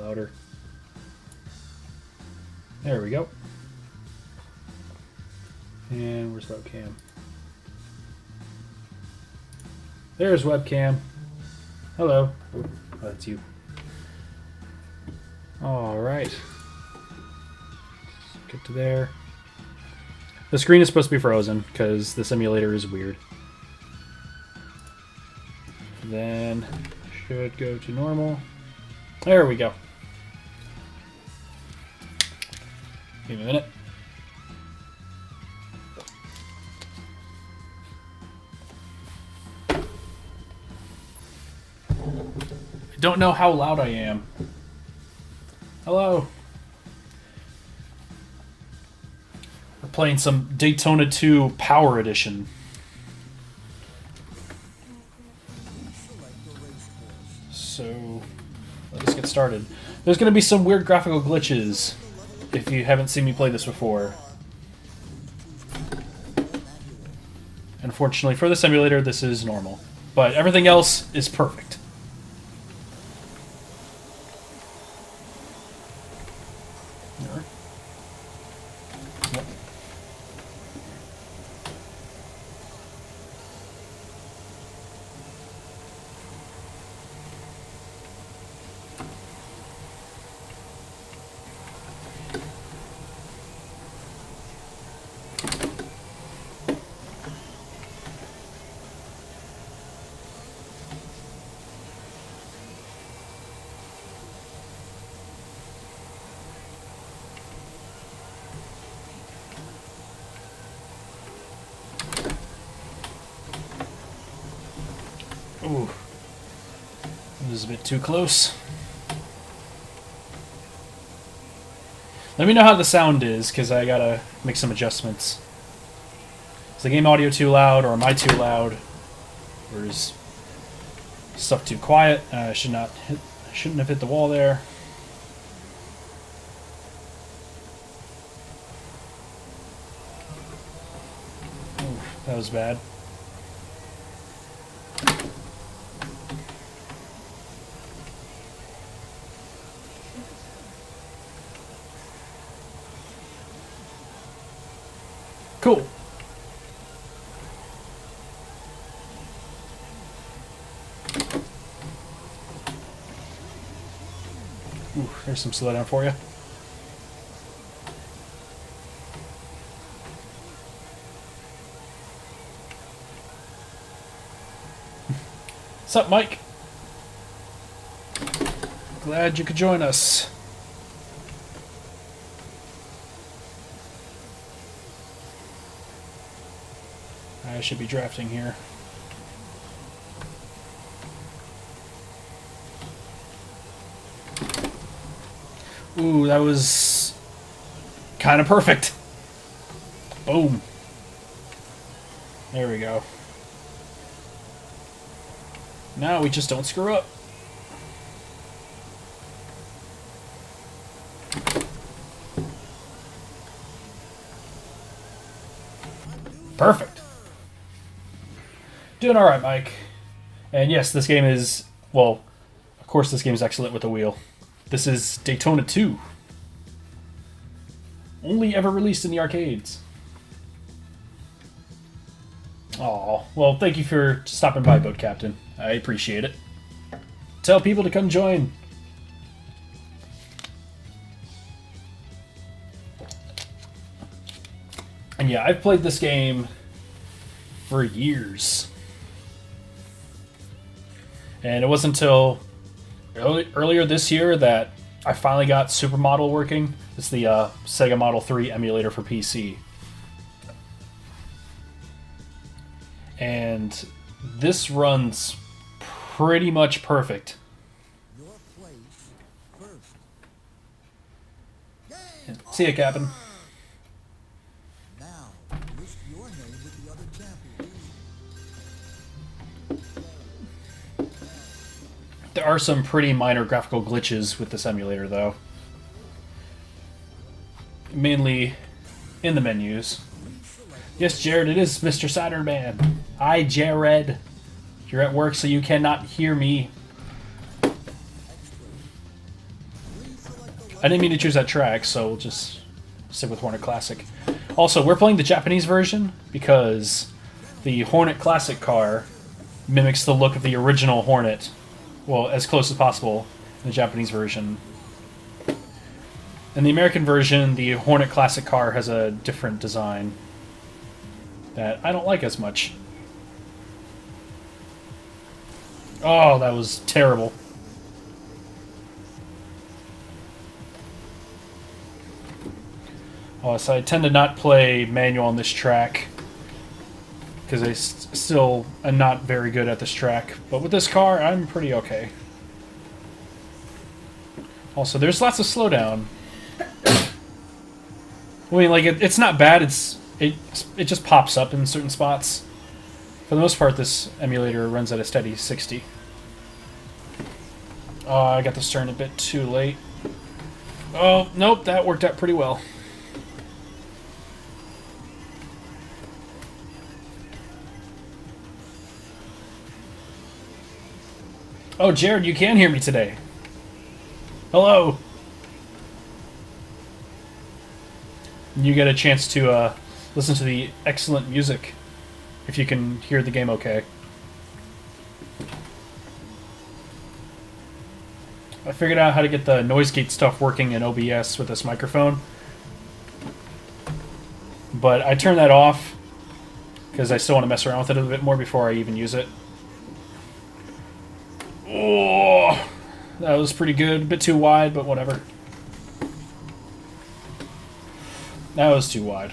louder. There we go. And where's webcam? There's webcam. Hello. Oh, that's you. Alright. Get to there. The screen is supposed to be frozen because the simulator is weird. Then should go to normal. There we go. Give me a minute. I don't know how loud I am. Hello. We're playing some Daytona 2 Power Edition. So, let's get started. There's going to be some weird graphical glitches if you haven't seen me play this before. Unfortunately for the simulator, this is normal. But everything else is perfect. Ooh, this is a bit too close. Let me know how the sound is, because I gotta make some adjustments. Is the game audio too loud, or am I too loud? Or is stuff too quiet? I shouldn't have hit the wall there. Ooh, that was bad. Cool. Ooh, there's some slowdown for you. What's up, Mike? Glad you could join us. I should be drafting here. Ooh, that was kind of perfect. Boom. There we go. Now we just don't screw up. Perfect. Doing alright, Mike. And yes, this game is, well, of course this game is excellent with the wheel. This is Daytona 2. Only ever released in the arcades. Aw, well, thank you for stopping by, Boat Captain. I appreciate it. Tell people to come join. And yeah, I've played this game for years. And it wasn't until earlier this year that I finally got Supermodel working. It's the Sega Model 3 emulator for PC. And this runs pretty much perfect. See ya, Captain. There are some pretty minor graphical glitches with this emulator, though. Mainly in the menus. Yes, Jared, it is Mr. Saturn Man. Hi, Jared. You're at work, so you cannot hear me. I didn't mean to choose that track, so we'll just stick with Hornet Classic. Also, we're playing the Japanese version because the Hornet Classic car mimics the look of the original Hornet, well, as close as possible in the Japanese version. In the American version, the Hornet Classic car has a different design that I don't like as much. Oh, that was terrible. Oh, so I tend to not play manual on this track because I still am not very good at this track. But with this car, I'm pretty okay. Also, there's lots of slowdown. I mean, like, it's not bad. It just pops up in certain spots. For the most part, this emulator runs at a steady 60. Oh, I got this turn a bit too late. Oh, nope, that worked out pretty well. Oh, Jared, you can hear me today. Hello. You get a chance to listen to the excellent music, if you can hear the game okay. I figured out how to get the noise gate stuff working in OBS with this microphone. But I turned that off because I still want to mess around with it a bit more before I even use it. Oh, that was pretty good. A bit too wide, but whatever. That was too wide.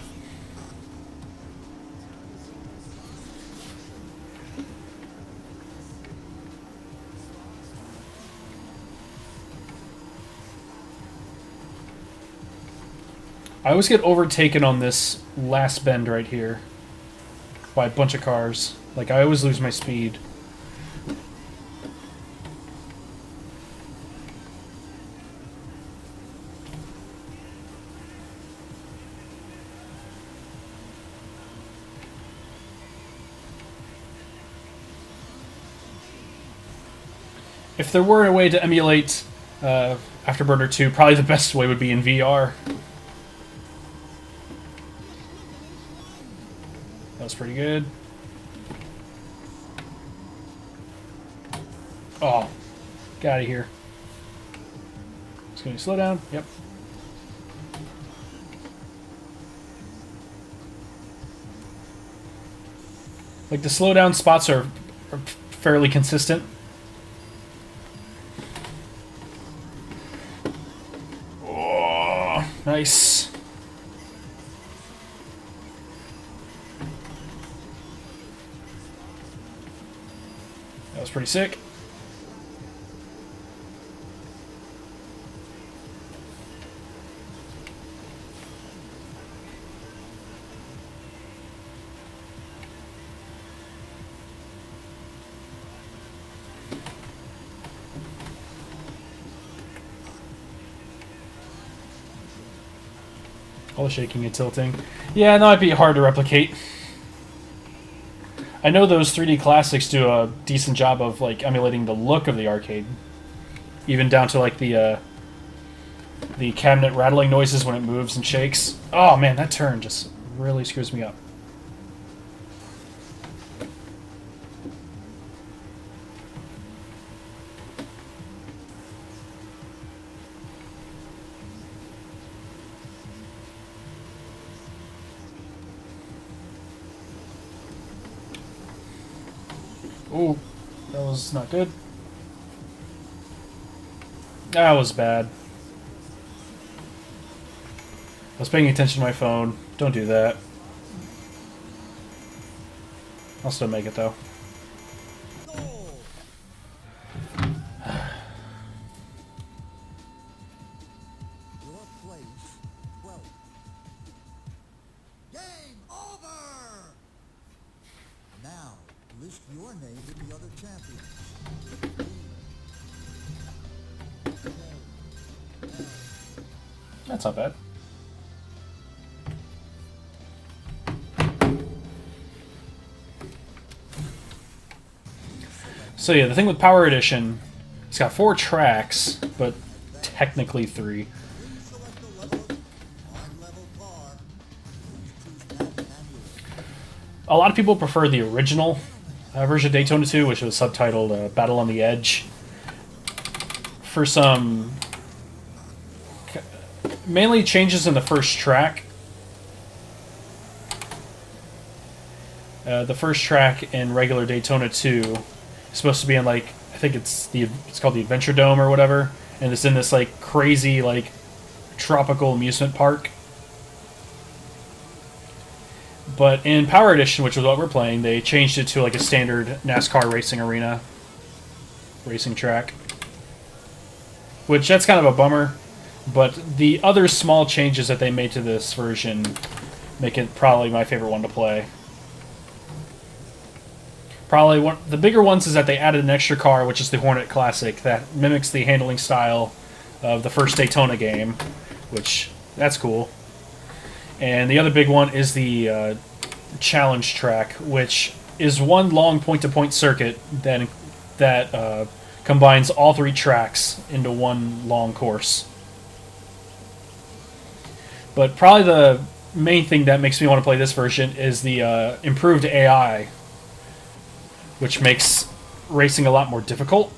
I always get overtaken on this last bend right here by a bunch of cars. Like, I always lose my speed. If there were a way to emulate Afterburner 2, probably the best way would be in VR. That was pretty good. Oh, get out of here. It's going to slow down. Yep. Like, the slowdown spots are fairly consistent. Oh, nice. That was pretty sick. All the shaking and tilting. Yeah, that might be hard to replicate. I know those 3D classics do a decent job of like emulating the look of the arcade, even down to like the cabinet rattling noises when it moves and shakes. Oh man, that turn just really screws me up. Ooh, that was not good. That was bad. I was paying attention to my phone. Don't do that. I'll still make it though. Your name with the other champions. That's not bad. So yeah, the thing with Power Edition, it's got 4 tracks, but technically 3. a lot of people prefer the original version of Daytona 2, which was subtitled Battle on the Edge. For some mainly changes in the first track. The first track in regular Daytona 2 is supposed to be in, like, I think it's called the Adventure Dome or whatever, and it's in this like crazy like tropical amusement park. But in Power Edition, which is what we're playing, they changed it to like a standard NASCAR racing arena, racing track. Which, that's kind of a bummer. But the other small changes that they made to this version make it probably my favorite one to play. Probably one the bigger ones is that they added an extra car, which is the Hornet Classic, that mimics the handling style of the first Daytona game, which, that's cool. And the other big one is the challenge track, which is one long point-to-point circuit that combines all three tracks into one long course. But probably the main thing that makes me want to play this version is the improved AI, which makes racing a lot more difficult.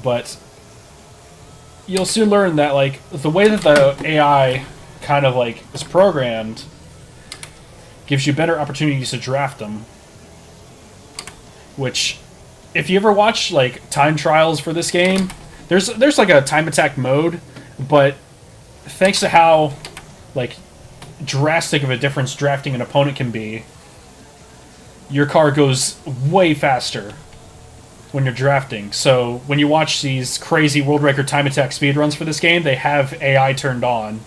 But you'll soon learn that, like, the way that the AI kind of like is programmed gives you better opportunities to draft them. Which, if you ever watch like time trials for this game, there's like a time attack mode, but thanks to how like drastic of a difference drafting an opponent can be, your car goes way faster when you're drafting. So when you watch these crazy world record time attack speedruns for this game, they have AI turned on.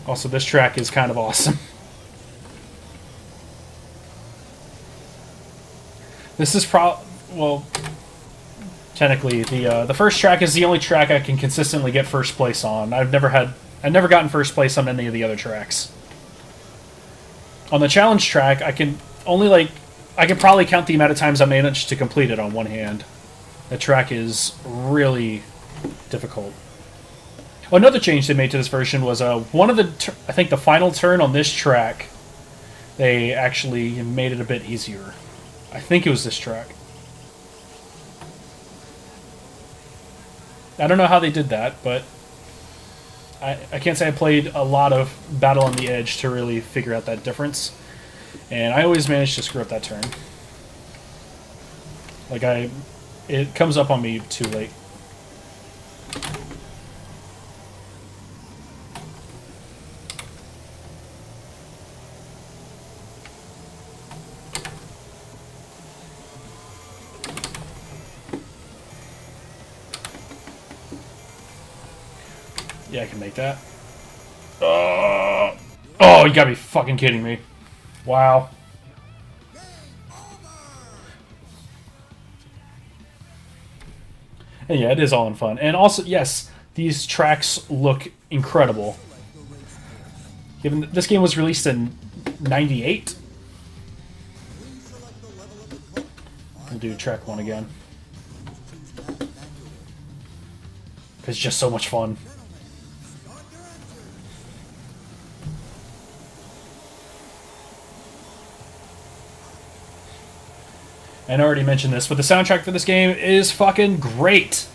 Also, this track is kind of awesome. This is well, technically the first track is the only track I can consistently get first place on. I've never gotten first place on any of the other tracks. On the challenge track, I can probably count the amount of times I managed to complete it on one hand. That track is really difficult. Another change they made to this version was one of I think the final turn on this track, they actually made it a bit easier. I think it was this track. I don't know how they did that, but I can't say I played a lot of Battle on the Edge to really figure out that difference. And I always managed to screw up that turn. Like, it comes up on me too late. Yeah, I can make that. Oh, you gotta be fucking kidding me. Wow. And yeah, it is all in fun. And also, yes, these tracks look incredible. Given this game was released in '98. We'll do track 1 again. It's just so much fun. And I already mentioned this, but the soundtrack for this game is fucking great.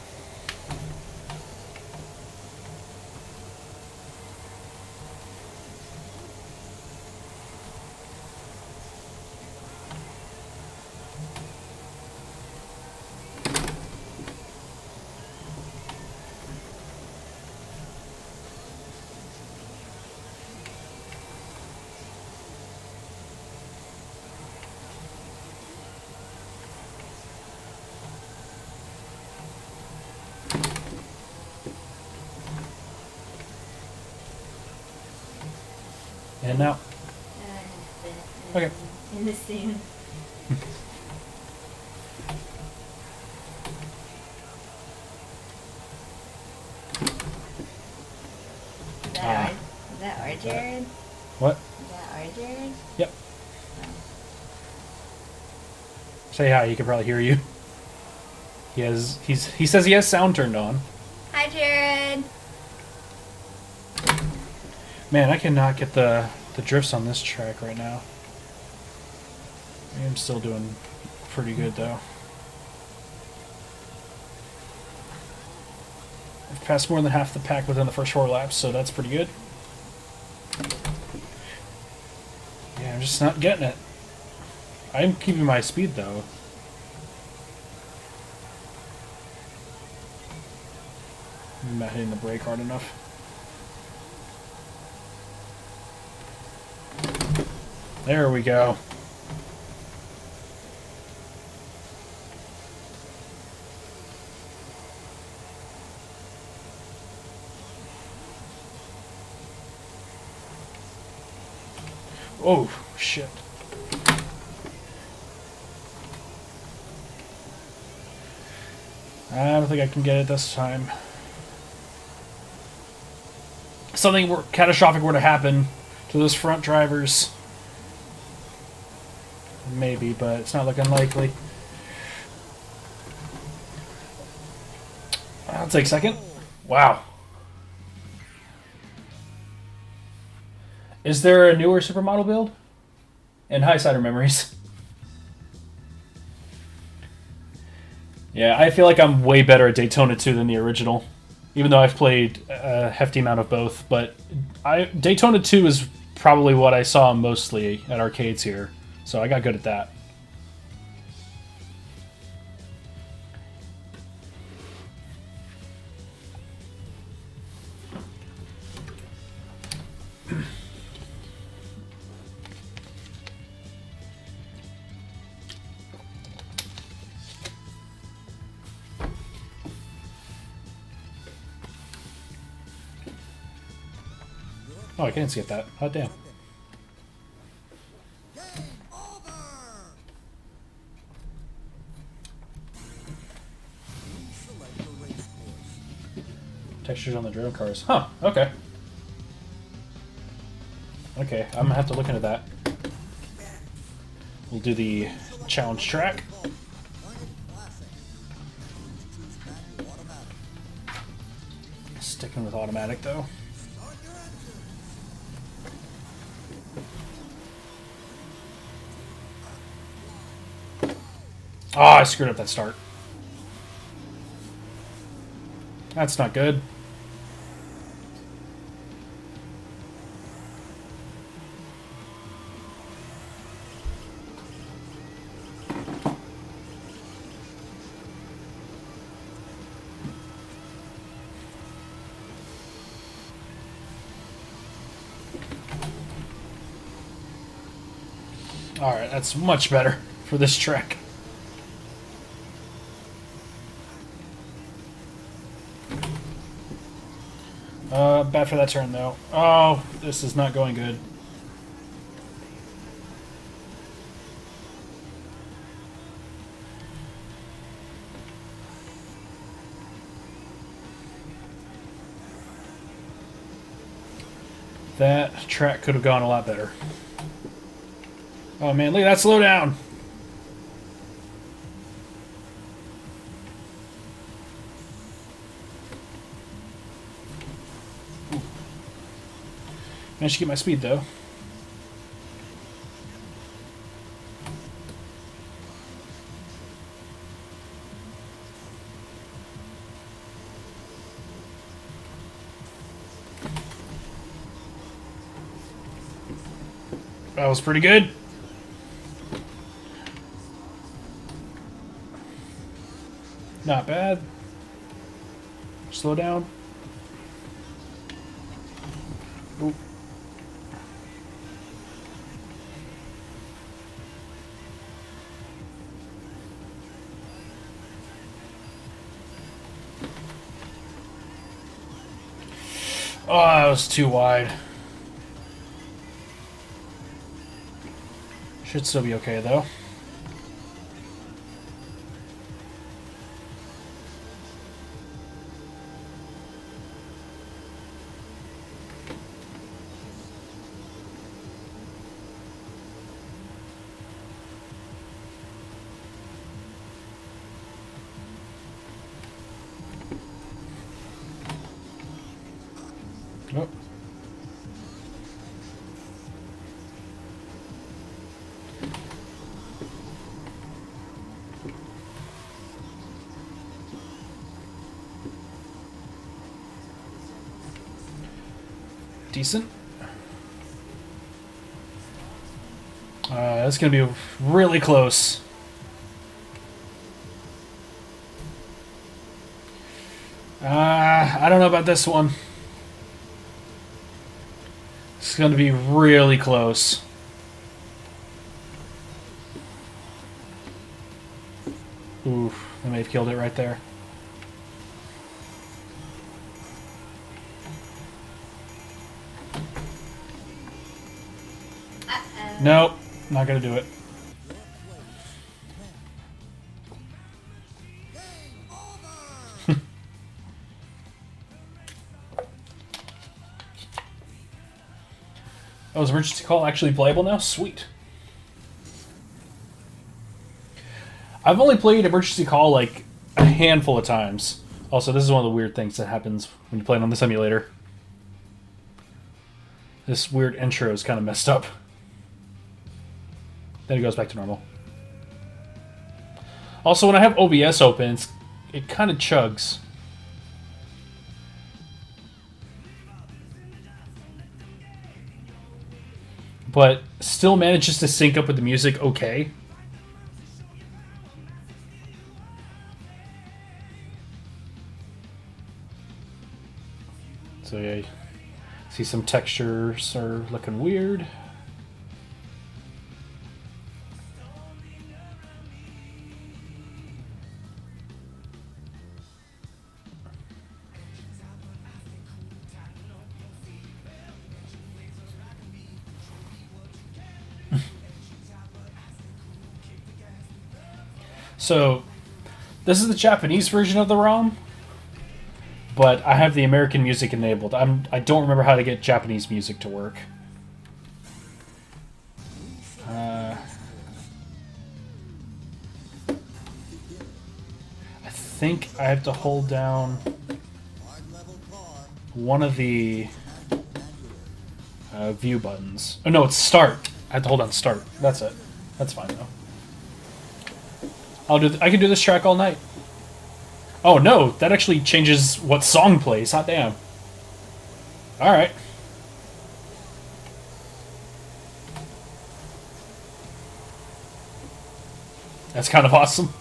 And now. Okay. In the scene. Is that our Jared? What? Is that our Jared? Yep. Say hi, he can probably hear you. He says he has sound turned on. Hi, Jared. Man, I cannot get the drifts on this track right now. I am still doing pretty good though. I've passed more than half the pack within the first 4 laps, so that's pretty good. Yeah, I'm just not getting it. I'm keeping my speed though. I'm not hitting the brake hard enough. There we go. Oh, shit. I don't think I can get it this time. Something catastrophic were to happen to those front drivers. Maybe, but it's not looking likely. I'll take second. Wow. Is there a newer supermodel build? And Highsider memories. Yeah, I feel like I'm way better at Daytona 2 than the original. Even though I've played a hefty amount of both. But Daytona 2 is probably what I saw mostly at arcades here. So I got good at that. Oh, I can't skip that. Hot damn. Game over! Please select the race course. Textures on the drone cars. Huh, okay. Okay, I'm gonna have to look into that. We'll do the challenge track. Learn it classic. Choose manual automatic. Sticking with automatic though. Start your engine. Oh, I screwed up that start. That's not good. Alright, that's much better for this track. Bad for that turn, though. Oh, this is not going good. That track could have gone a lot better. Oh man, look at that slow down. Managed to get my speed though. That was pretty good. Not bad. Slow down. Ooh. Oh, that was too wide. Should still be okay, though. Oh. Decent. That's going to be really close. I don't know about this one. It's going to be really close. Ooh, I may have killed it right there. Nope, not going to do it. Oh, is emergency call actually playable now? Sweet. I've only played emergency call like a handful of times. Also, this is one of the weird things that happens when you play it on the simulator. This weird intro is kind of messed up. Then it goes back to normal. Also, when I have OBS open, it kind of chugs. But still manages to sync up with the music okay. So yeah, see some textures are looking weird. So, this is the Japanese version of the ROM, but I have the American music enabled. I don't remember how to get Japanese music to work. I think I have to hold down one of the view buttons. Oh no, it's start. I have to hold on start. That's it. That's fine though. I can do this track all night. Oh no, that actually changes what song plays. Hot damn. Alright. That's kind of awesome.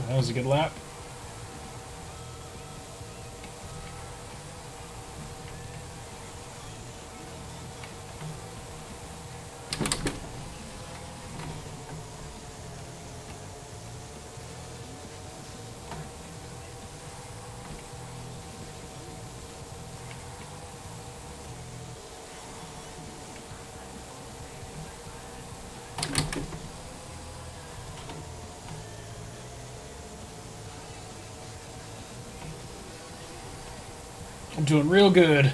That was a good lap. I'm doing real good.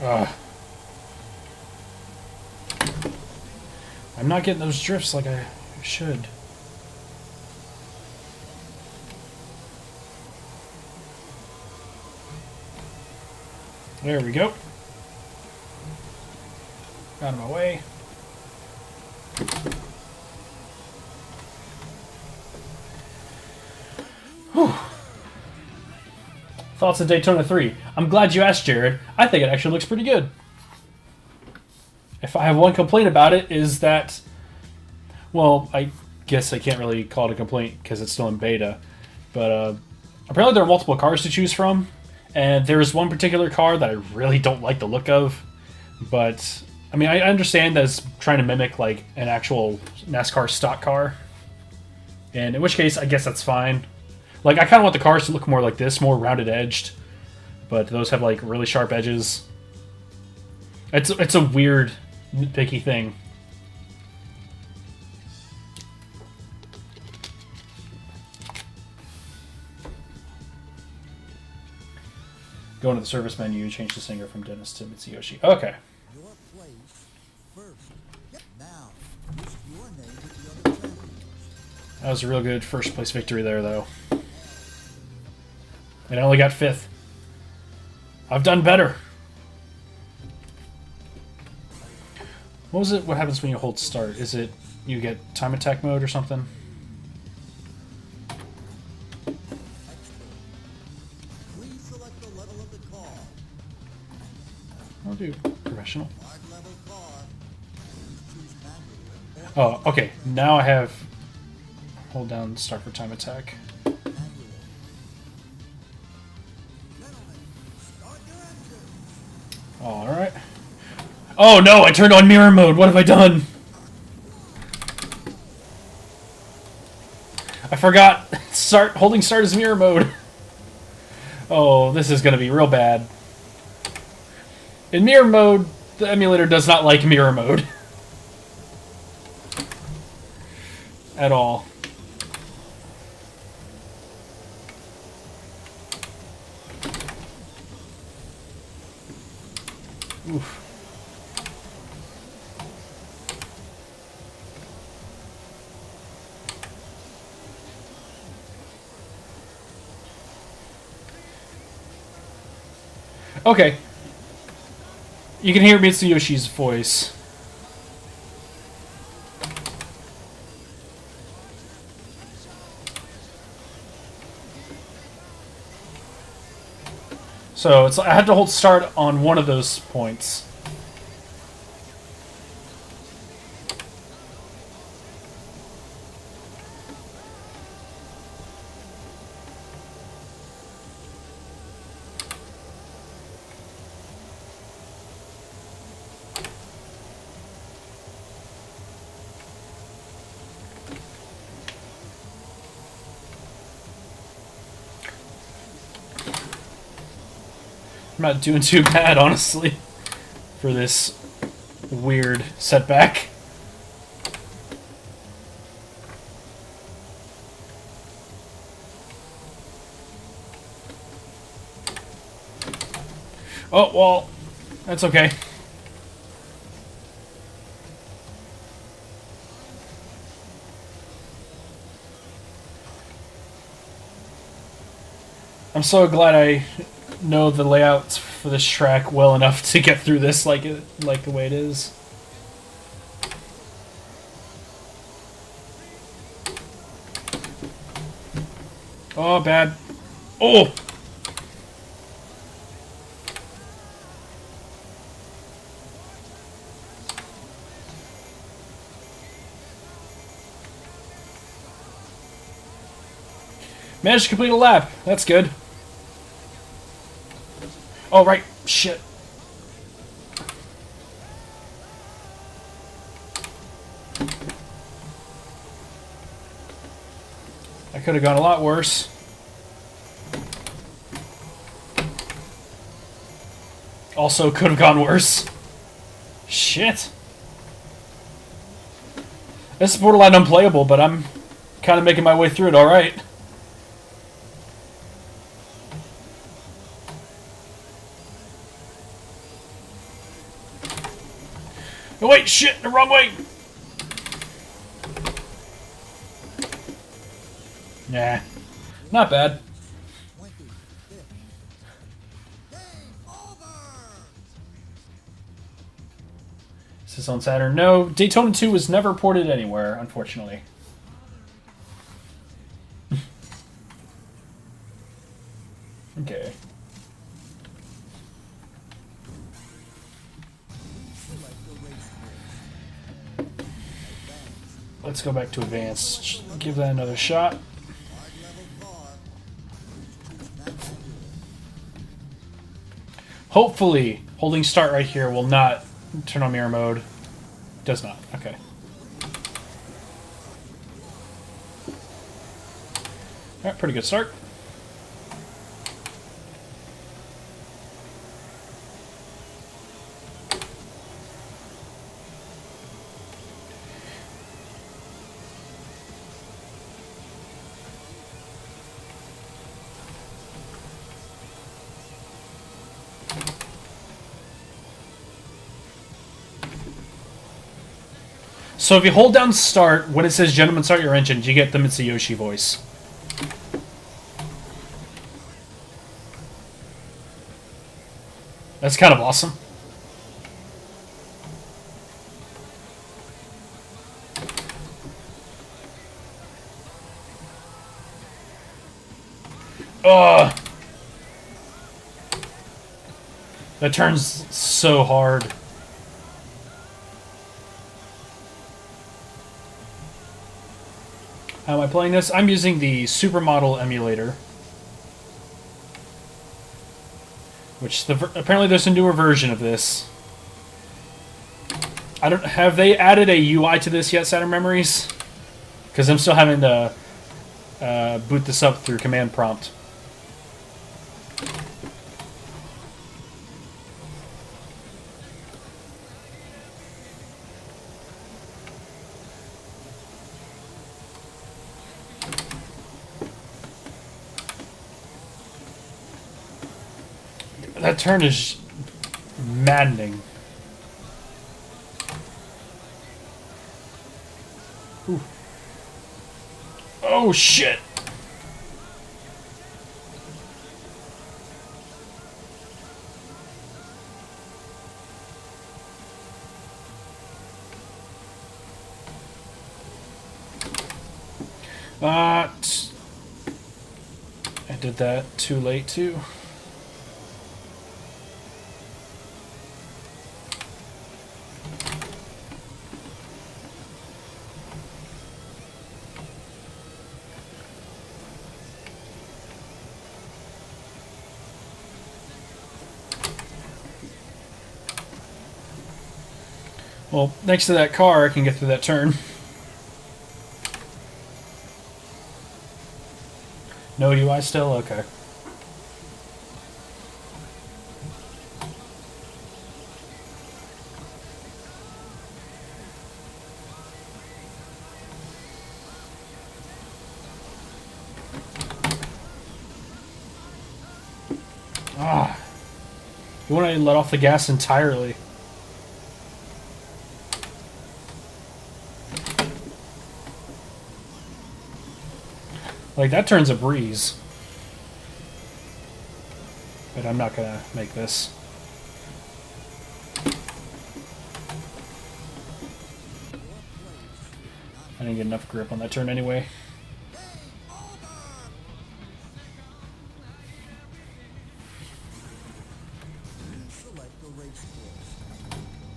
I'm not getting those drifts like I should. There we go. Out of my way. Thoughts of Daytona 3? I'm glad you asked, Jared. I think it actually looks pretty good. If I have one complaint about it is that, well, I guess I can't really call it a complaint because it's still in beta, but apparently there are multiple cars to choose from, and there's one particular car that I really don't like the look of, but I mean, I understand that it's trying to mimic like an actual NASCAR stock car, and in which case I guess that's fine. Like, I kind of want the cars to look more like this, more rounded edged, but those have like really sharp edges. It's a weird, nitpicky thing. Go into the service menu, change the singer from Dennis to Mitsuyoshi. Okay. Your place first. Now, list your name with the other champions. That was a real good first place victory there, though. And I only got 5th. I've done better. What was it? What happens when you hold start? Is it you get time attack mode or something? Please select the level of the car. I'll do professional. Hard level car. Please choose manual or Oh, okay. Now I have... Hold down start for time attack. manual. Gentlemen, start your engines. Alright. Oh no, I turned on mirror mode. What have I done? I forgot. Holding start is mirror mode. Oh, this is going to be real bad. In mirror mode, the emulator does not like mirror mode. At all. Oof. Okay. You can hear Mitsuyoshi's voice. So I had to hold start on one of those points. I'm not doing too bad, honestly, for this weird setback. Oh, well, that's okay. I'm so glad I know the layouts for this track well enough to get through this like the way it is. Oh, bad. Oh! Managed to complete a lap. That's good. Oh, right. Shit. I could have gone a lot worse. Also could have gone worse. Shit. This is borderline unplayable, but I'm kind of making my way through it alright. Oh, wait, shit, the wrong way! Nah, not bad. 25th. Game over! Is this on Saturn? No, Daytona 2 was never ported anywhere, unfortunately. Okay. Select the race course. Advance. Let's go back to advanced. Give that another shot. Hard level car. Choose manual gear. Hopefully, holding start right here will not turn on mirror mode. Does not. Okay. Alright, pretty good start. So if you hold down start, when it says gentlemen start your engine, you get the Mitsuyoshi voice. That's kind of awesome. Ugh. That turns so hard. How am I playing this? I'm using the Supermodel emulator. Which apparently there's a newer version of this. I don't have they added a UI to this yet, Saturn Memories? Because I'm still having to boot this up through command prompt. That turn is maddening. Ooh. Oh shit! I did that too late too. Well, thanks to that car, I can get through that turn. No UI still? Okay. Ah. You want to let off the gas entirely. Like, that turns a breeze. But I'm not gonna make this. I didn't get enough grip on that turn anyway. Select the race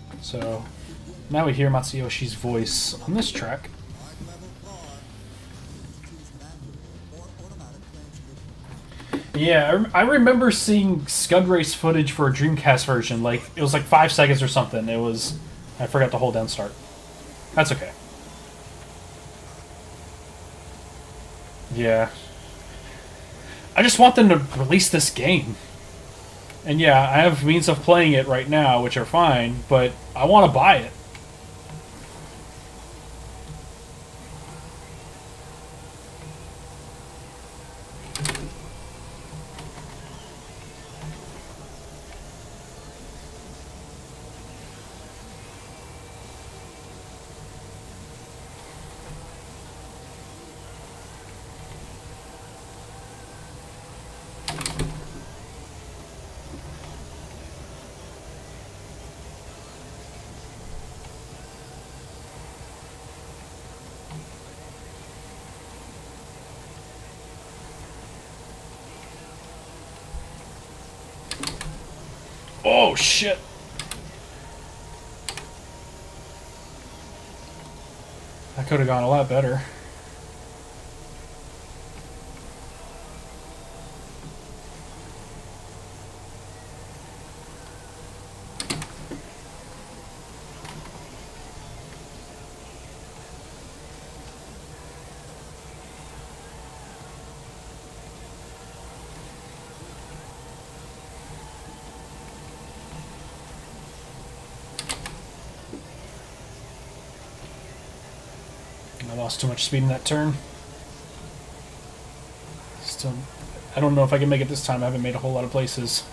course. So, now we hear Matsuyoshi's voice on this track. Hard level car. Choose manual or automatic transmission. Yeah, I remember seeing Scud Race footage for a Dreamcast version. Like, it was like 5 seconds or something. It was... I forgot to hold down start. That's okay. Yeah. I just want them to release this game. And yeah, I have means of playing it right now, which are fine, but I want to buy it. Oh, shit. That could have gone a lot better. I lost too much speed in that turn. Still, I don't know if I can make it this time. I haven't made a whole lot of places.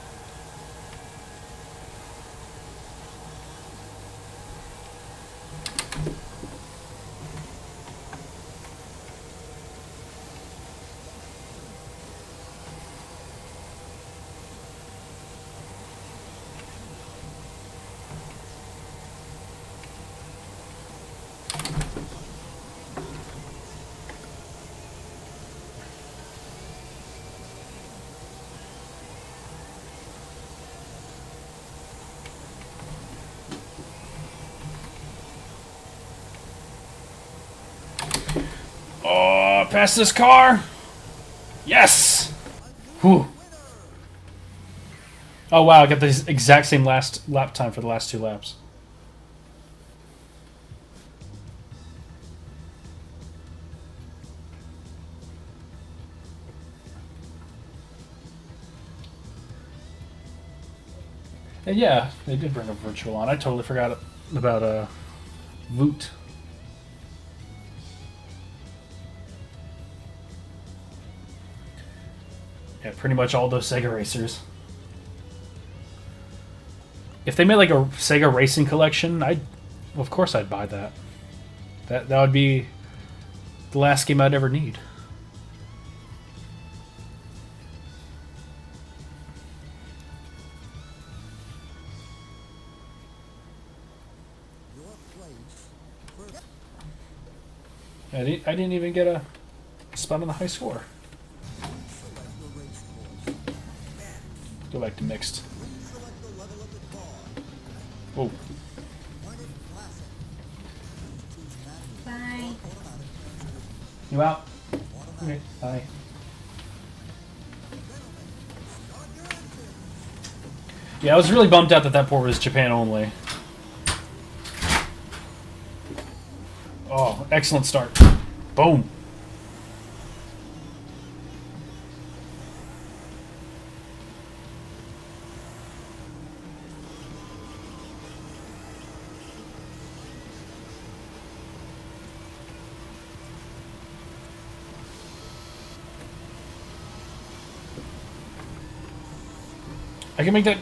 Oh, past this car. Yes. Whew. Oh wow, I got the exact same last lap time for the last 2 laps. And yeah, they did bring a virtual on. I totally forgot about Voot. Yeah, pretty much all those Sega racers. If they made like a Sega racing collection, well, of course I'd buy that. That would be the last game I'd ever need. Your place. First. I didn't even get a spot on the high score. Select your race course. Go back to mixed. Select the level of the car. Oh, Point it classic. Choose manual Bye. or automatic transmission. you out? Automatic. Okay, bye. Gentlemen, start your engines. Yeah, I was really bummed out that that port was Japan only. Oh, excellent start. Boom. I can make that...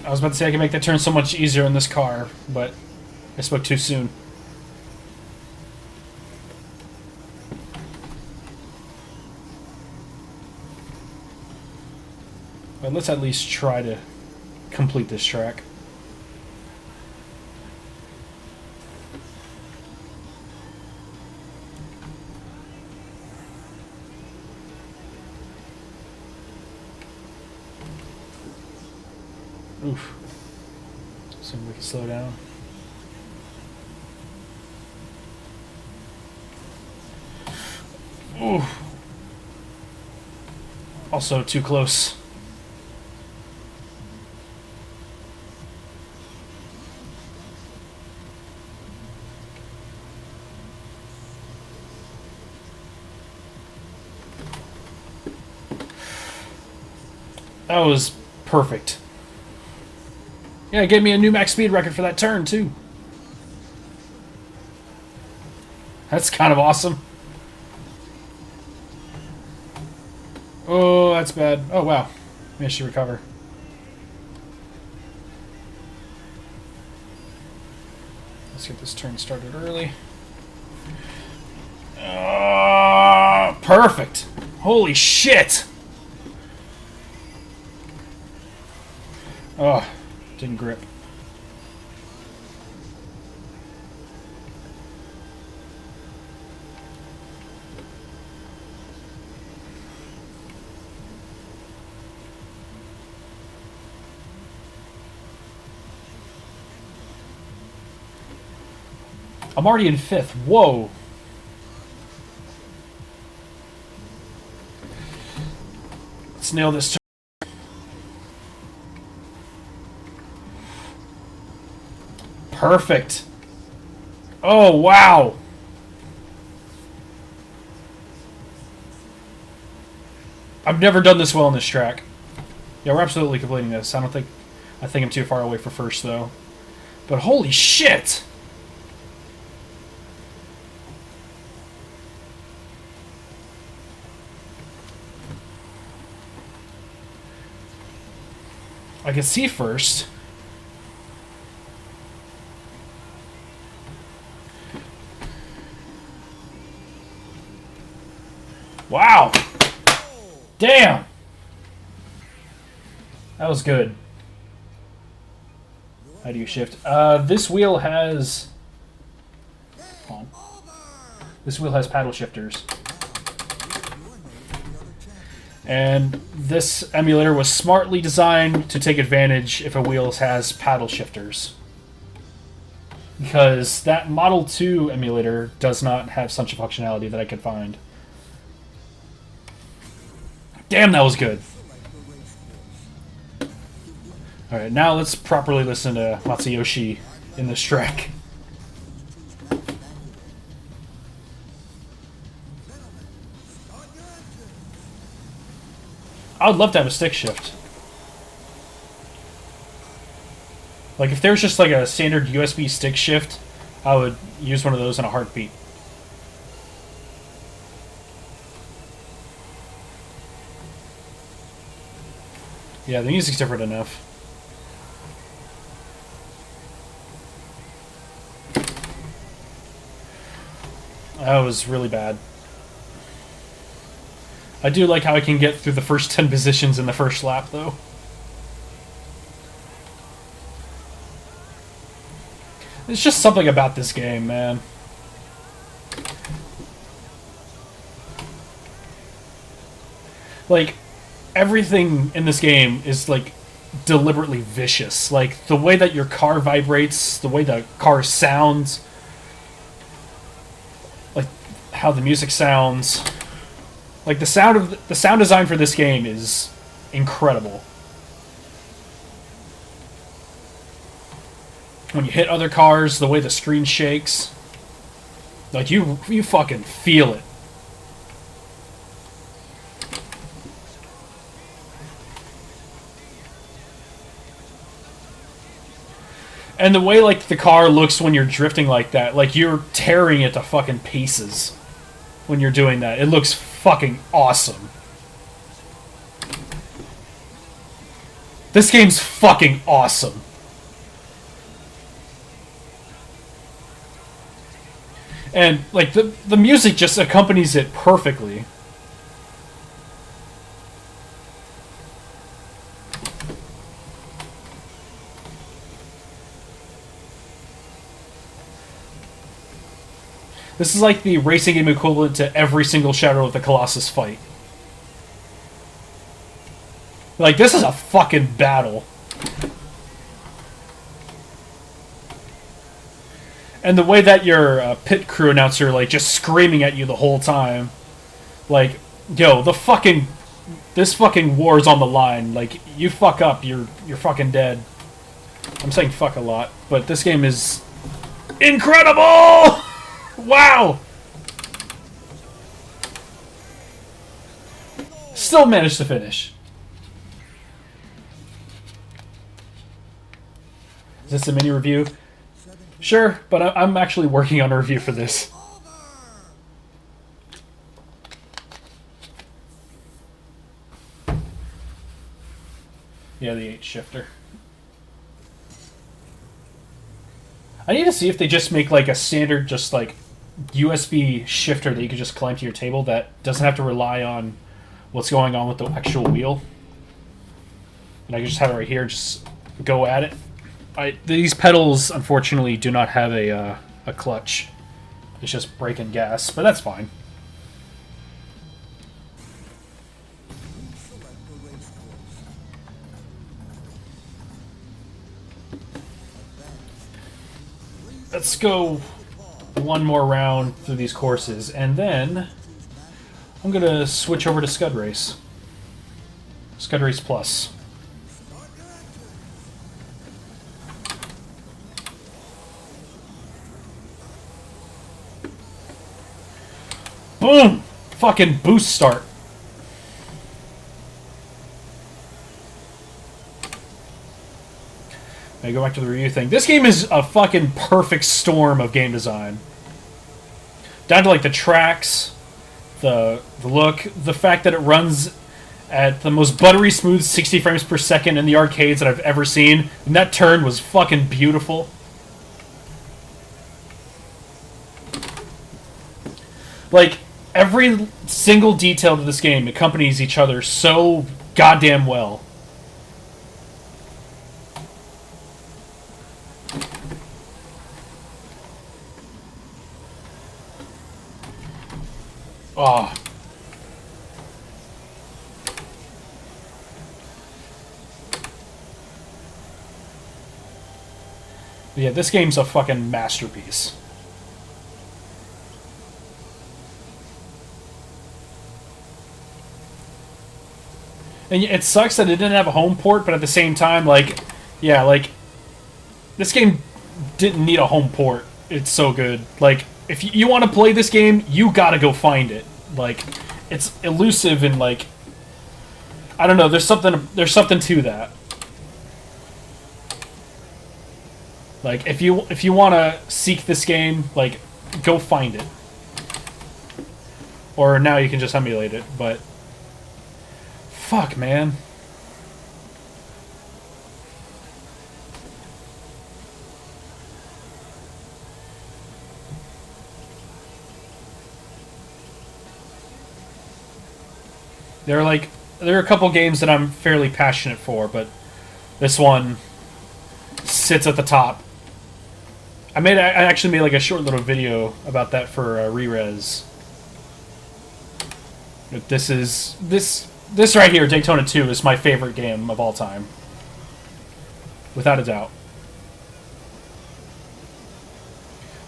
I was about to say I can make that turn so much easier in this car, but I spoke too soon. But let's at least try to complete this track. Oof. See if we can slow down. Oof. Also too close. That was perfect. Yeah, it gave me a new max speed record for that turn, too. That's kind of awesome. Oh, that's bad. Oh, wow. Managed to recover. Let's get this turn started early. Perfect. Holy shit. Oh, didn't grip. I'm already in 5th. Whoa. Let's nail this. Perfect. Oh, wow. I've never done this well on this track. Yeah, we're absolutely completing this. I think I'm too far away for first, though. But holy shit! I can see first. Wow! Damn! That was good. How do you shift? This wheel has... Hold on. This wheel has paddle shifters. And this emulator was smartly designed to take advantage if a wheel has paddle shifters. Because that Model 2 emulator does not have such a functionality that I could find. Damn, that was good. Alright, now let's properly listen to Matsuyoshi in this track. I would love to have a stick shift. Like, if there's just like a standard USB stick shift, I would use one of those in a heartbeat. Yeah, the music's different enough. That was really bad. I do like how I can get through the first 10 positions in the first lap, though. There's just something about this game, man. Like, everything in this game is, like, deliberately vicious. Like, the way that your car vibrates, the way the car sounds, like, how the music sounds. Like, the sound design for this game is incredible. When you hit other cars, the way the screen shakes. Like, you fucking feel it. And the way, like, the car looks when you're drifting like that, like, you're tearing it to fucking pieces when you're doing that. It looks fucking awesome. This game's fucking awesome. And, like, the music just accompanies it perfectly. This is like the racing game equivalent to every single Shadow of the Colossus fight. Like, this is a fucking battle. And the way that your pit crew announcer, like, just screaming at you the whole time. Like, yo, this fucking war's on the line. Like, you fuck up, you're fucking dead. I'm saying fuck a lot, but this game is incredible! Wow! Still managed to finish. Is this a mini review? Sure, but I'm actually working on a review for this. Yeah, the 8 shifter. I need to see if they just make like a standard, just like USB shifter that you could just clamp to your table that doesn't have to rely on what's going on with the actual wheel. And I can just have it right here, just go at it. These pedals, unfortunately, do not have a clutch. It's just brake and gas, but that's fine. Let's go one more round through these courses, and then I'm gonna switch over to Scud Race. Scud Race Plus. Boom! Fucking boost start. I go back to the review thing. This game is a fucking perfect storm of game design. Down to like the tracks, the look, the fact that it runs at the most buttery smooth 60 frames per second in the arcades that I've ever seen. And that turn was fucking beautiful. Like, every single detail to this game accompanies each other so goddamn well. Oh. Yeah, this game's a fucking masterpiece. And it sucks that it didn't have a home port, but at the same time, like, yeah, like, this game didn't need a home port. It's so good. Like, if you want to play this game, you gotta go find it. Like, it's elusive and, like, I don't know, there's something to that. Like, if you want to seek this game, like, go find it. Or now you can just emulate it, but fuck, man. There are a couple games that I'm fairly passionate for, but this one sits at the top. I actually made like a short little video about that for Re-Res. This right here, Daytona 2, is my favorite game of all time, without a doubt.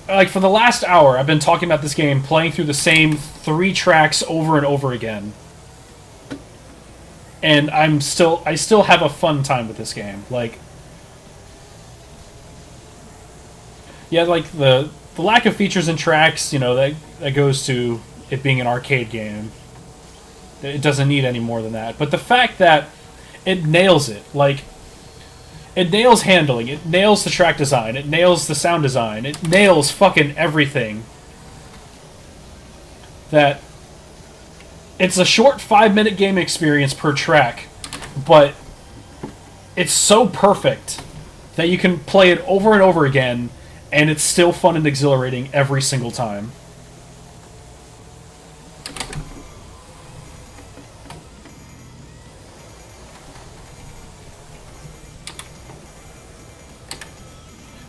Like, for the last hour, I've been talking about this game, playing through the same 3 tracks over and over again. And I still have a fun time with this game. Like, yeah, like the lack of features and tracks, you know, that goes to it being an arcade game. It doesn't need any more than that. But the fact that it nails it, like, it nails handling, it nails the track design, it nails the sound design, it nails fucking everything. That it's a short 5-minute game experience per track, but it's so perfect that you can play it over and over again, and it's still fun and exhilarating every single time.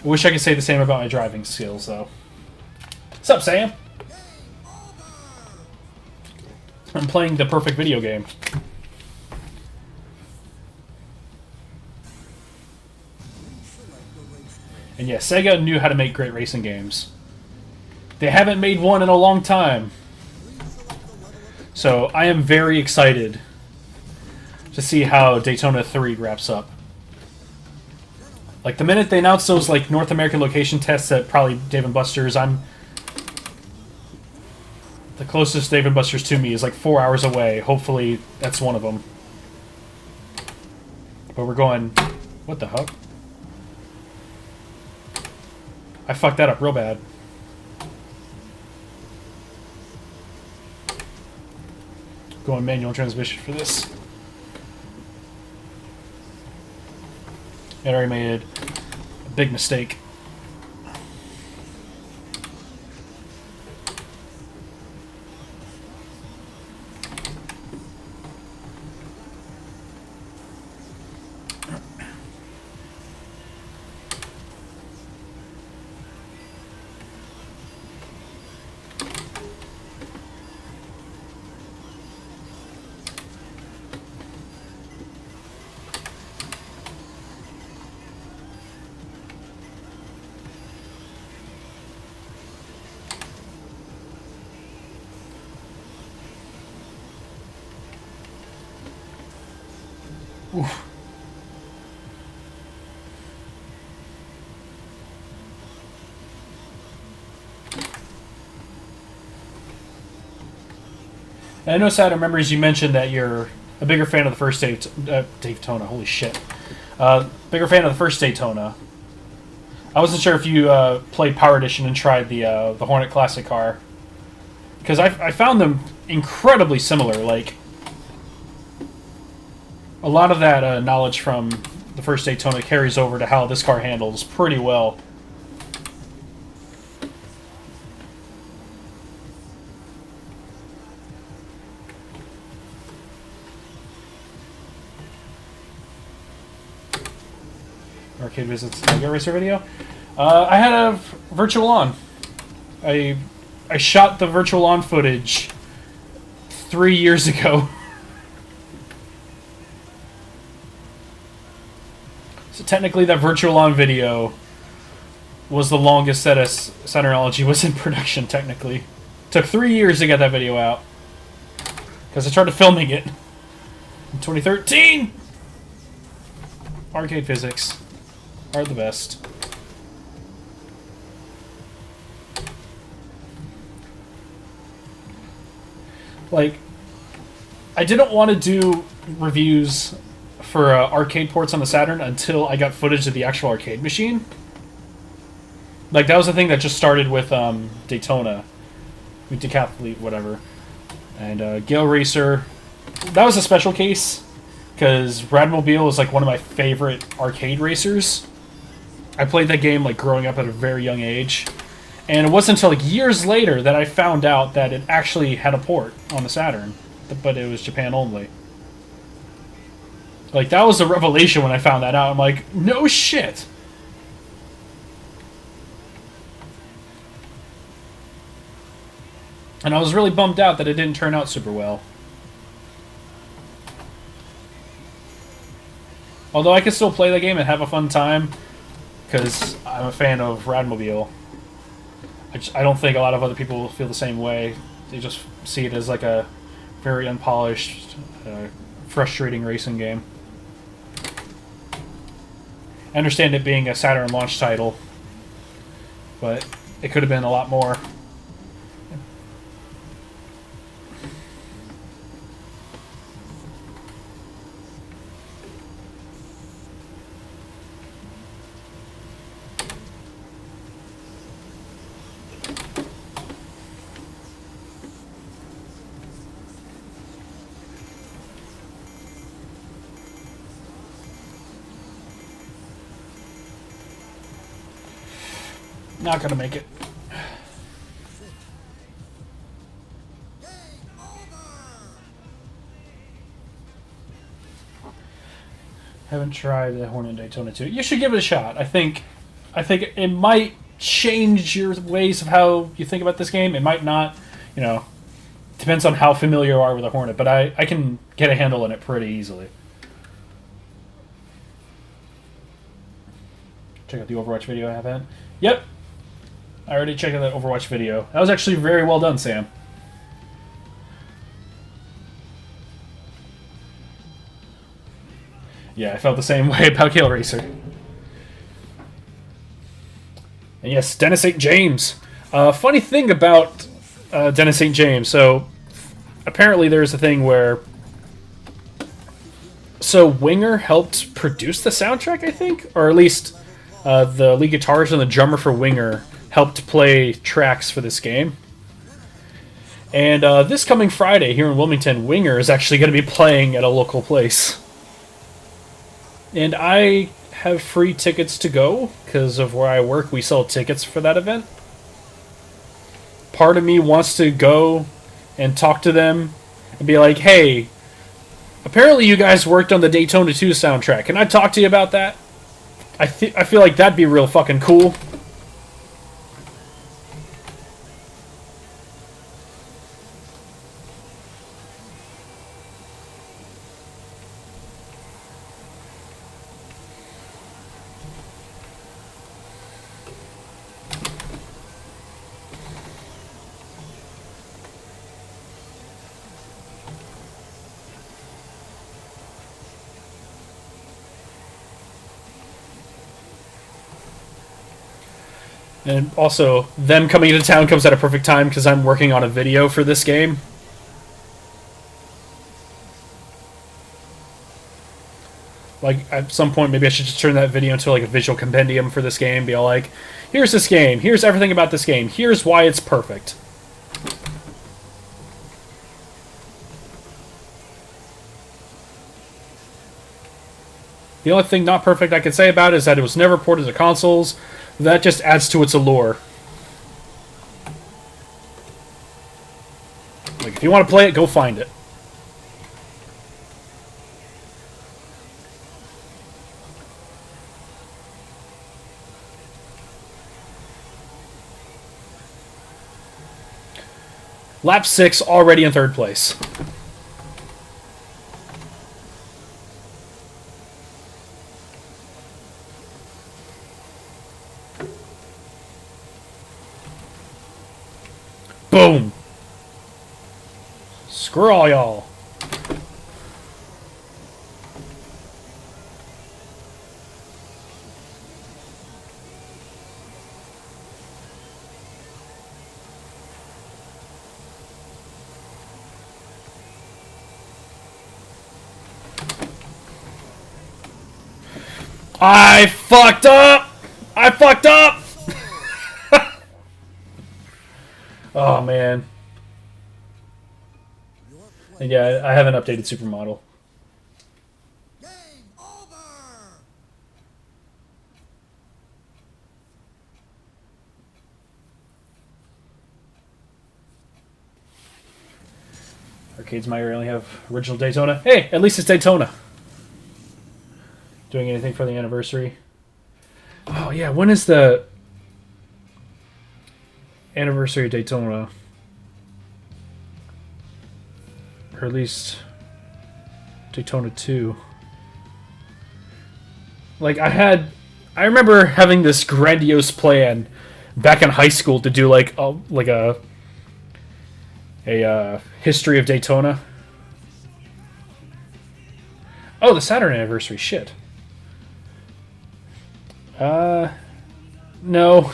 I wish I could say the same about my driving skills, though. What's up, Sam? I'm playing the perfect video game. And yeah, Sega knew how to make great racing games. They haven't made one in a long time. So I am very excited to see how Daytona 3 wraps up. Like, the minute they announced those, like, North American location tests at probably Dave & Buster's, the closest Dave & Buster's to me is like 4 hours away. Hopefully that's one of them. But we're going... What the fuck? I fucked that up real bad. Going manual transmission for this. I already made a big mistake. Oof. And I know, Saturn Memories, you mentioned that you're a bigger fan of the first Daytona. Holy shit. Bigger fan of the first Daytona. I wasn't sure if you played Power Edition and tried the Hornet Classic car. Because I found them incredibly similar. Like, a lot of that knowledge from the first Daytona carries over to how this car handles pretty well. Arcade visits Mega Racer video. I had a virtual on. I shot the virtual on footage 3 years ago. So technically that virtual on video was the longest that a Saturnology was in production, technically. Took 3 years to get that video out. Because I started filming it in 2013! Arcade physics are the best. Like, I didn't want to do reviews for arcade ports on the Saturn until I got footage of the actual arcade machine. Like, that was the thing that just started with Daytona. With Decathlete, whatever. And Gale Racer. That was a special case, because Radmobile is like one of my favorite arcade racers. I played that game like growing up at a very young age. And it wasn't until like years later that I found out that it actually had a port on the Saturn. But it was Japan only. Like, that was a revelation when I found that out. I'm like, no shit! And I was really bummed out that it didn't turn out super well. Although I can still play the game and have a fun time, because I'm a fan of Radmobile. I don't think a lot of other people feel the same way. They just see it as like a very unpolished, frustrating racing game. I understand it being a Saturn launch title, but it could have been a lot more. Not gonna make it. Haven't tried the Hornet Daytona 2. You should give it a shot. I think it might change your ways of how you think about this game. It might not, you know. Depends on how familiar you are with the Hornet, but I can get a handle on it pretty easily. Check out the Overwatch video I have had. Yep. I already checked out that Overwatch video. That was actually very well done, Sam. Yeah, I felt the same way about Gale Racer. And yes, Dennis St. James. Funny thing about Dennis St. James. So, apparently there's a thing where... So, Winger helped produce the soundtrack, I think? Or at least the lead guitarist and the drummer for Winger helped play tracks for this game. And this coming Friday here in Wilmington, Winger is actually going to be playing at a local place. And I have free tickets to go, because of where I work, we sell tickets for that event. Part of me wants to go and talk to them and be like, hey, apparently you guys worked on the Daytona 2 soundtrack. Can I talk to you about that? I feel like that'd be real fucking cool. And also, them coming into town comes at a perfect time because I'm working on a video for this game. Like, at some point, maybe I should just turn that video into like a visual compendium for this game. Be all like, here's this game, here's everything about this game, here's why it's perfect. The only thing not perfect I can say about it is that it was never ported to consoles. That just adds to its allure. Like, if you want to play it, go find it. Lap 6, already in third place. Boom! Screw all y'all. I fucked up! I fucked up! Oh, man. Your And place. yeah, I haven't updated Supermodel. Game over. Arcades might only have original Daytona. Hey, at least it's Daytona. Doing anything for the anniversary? Oh, yeah, when is the anniversary of Daytona? Or at least Daytona 2. Like, I remember having this grandiose plan back in high school to do like a history of Daytona. Oh, the Saturn anniversary, shit. No.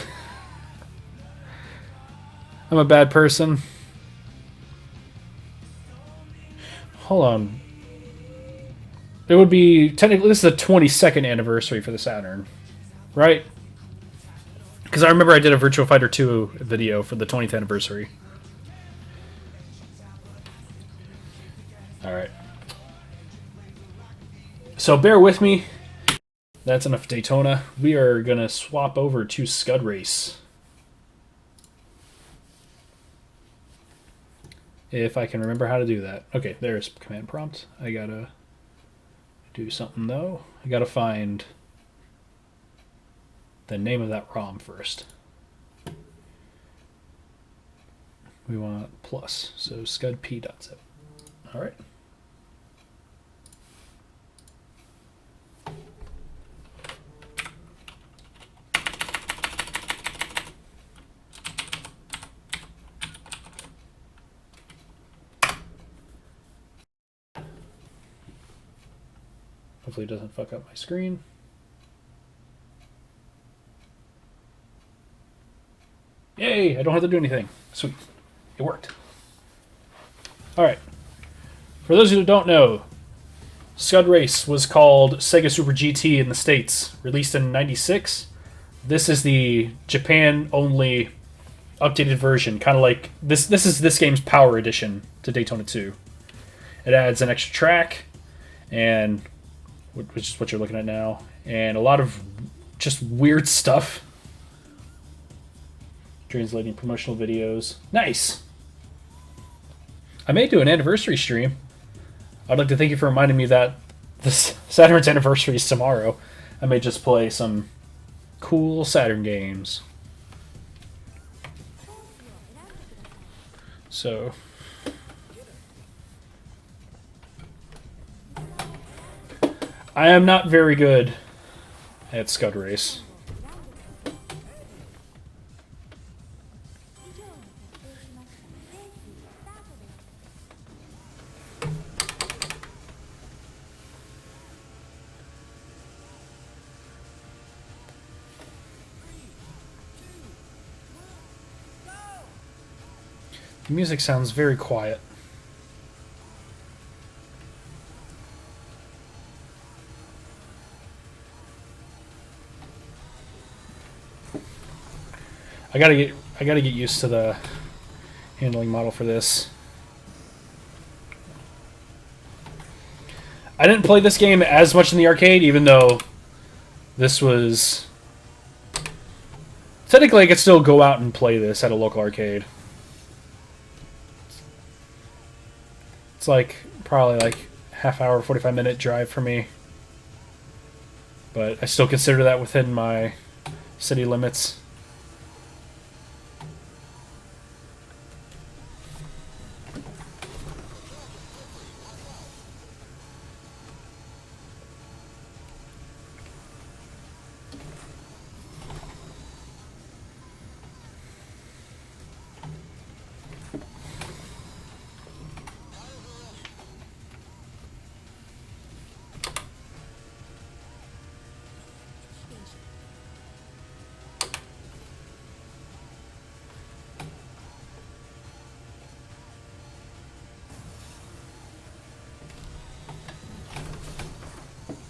I'm a bad person. Hold on. It would be technically this is the 22nd anniversary for the Saturn, right? Because I remember I did a Virtua Fighter 2 video for the 20th anniversary. All right. So bear with me. That's enough Daytona. We are gonna swap over to Scud Race. If I can remember how to do that. Okay, there's command prompt. I gotta do something though. I gotta find the name of that ROM first. We want plus, so scud p.zip. All right. Hopefully it doesn't fuck up my screen. Yay, I don't have to do anything. Sweet. It worked. Alright. For those who don't know, Scud Race was called Sega Super GT in the States, released in '96. This is the Japan-only updated version, kind of like... This is this game's Power Edition to Daytona 2. It adds an extra track, and... which is what you're looking at now, and a lot of just weird stuff. Translating promotional videos. Nice! I may do an anniversary stream. I'd like to thank you for reminding me that this Saturn's anniversary is tomorrow. I may just play some cool Saturn games. So... I am not very good at Scud Race. The music sounds very quiet. I gotta get used to the handling model for this. I didn't play this game as much in the arcade, even though this was... Technically, I could still go out and play this at a local arcade. It's like, probably like half hour, 45-minute drive for me. But I still consider that within my city limits.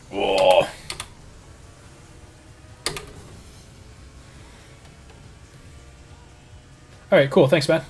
Whoa. Alright, cool. Thanks, man.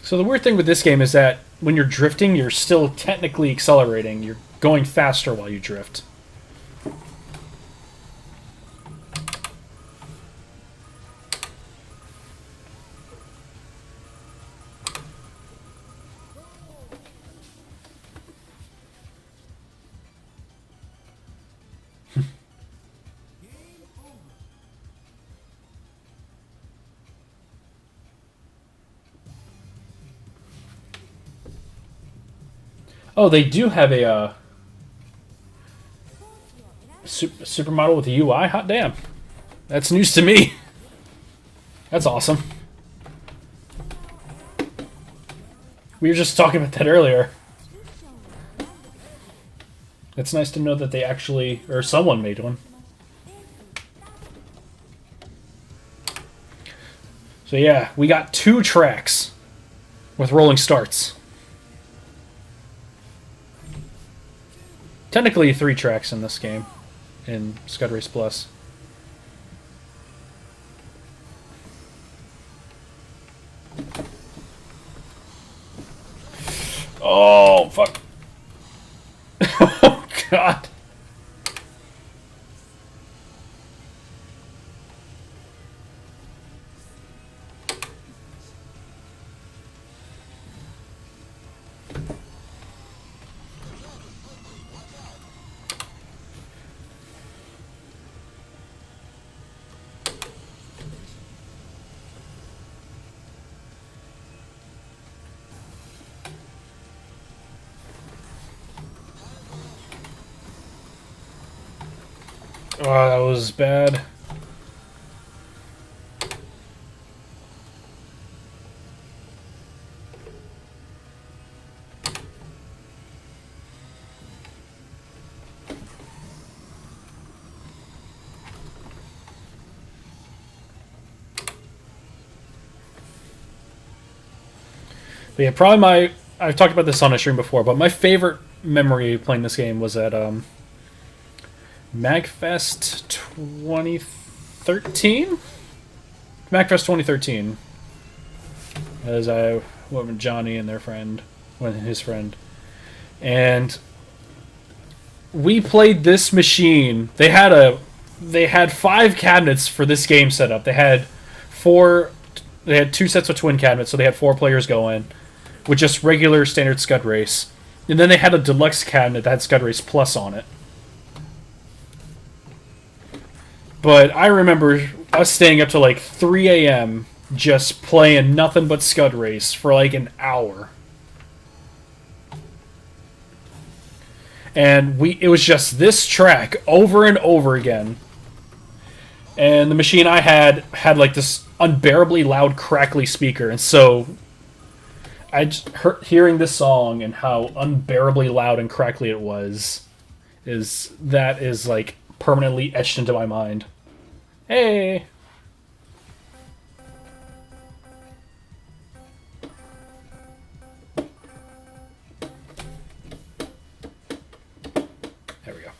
So the weird thing with this game is that when you're drifting, you're still technically accelerating. You're going faster while you drift. Oh, they do have a supermodel with a UI? Hot damn. That's news to me. That's awesome. We were just talking about that earlier. It's nice to know that they actually, or someone made one. So yeah, we got 2 tracks with rolling starts. Technically 3 tracks in this game, in Scud Race Plus. Oh, fuck. Oh, God. Oh, that was bad. But yeah, probably I've talked about this on a stream before, but my favorite memory playing this game was at MagFest 2013? MagFest 2013. As I went with Johnny and his friend. And we played this machine. They had 5 cabinets for this game set up. They had 2 sets of twin cabinets, so they had 4 players going with just regular standard Scud Race. And then they had a deluxe cabinet that had Scud Race Plus on it. But I remember us staying up to like 3 a.m. just playing nothing but Scud Race for like an hour. And it was just this track over and over again. And the machine I had like this unbearably loud, crackly speaker, and so hearing this song and how unbearably loud and crackly it was is like permanently etched into my mind. Hey. There we go.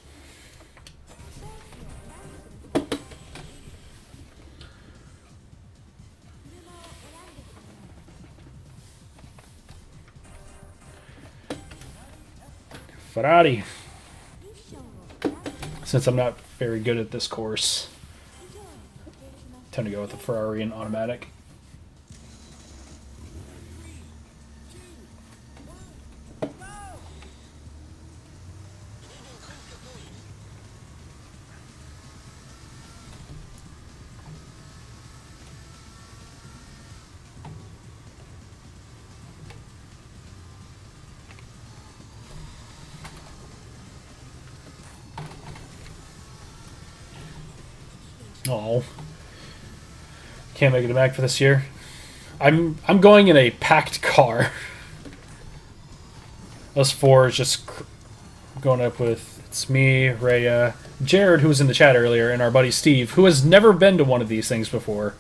Ferrari. Since I'm not very good at this course, I tend to go with the Ferrari and automatic. Oh, can't make it back for this year. I'm going in a packed car. Us four is just going up with it's me, Rhea, Jared, who was in the chat earlier, and our buddy Steve, who has never been to one of these things before.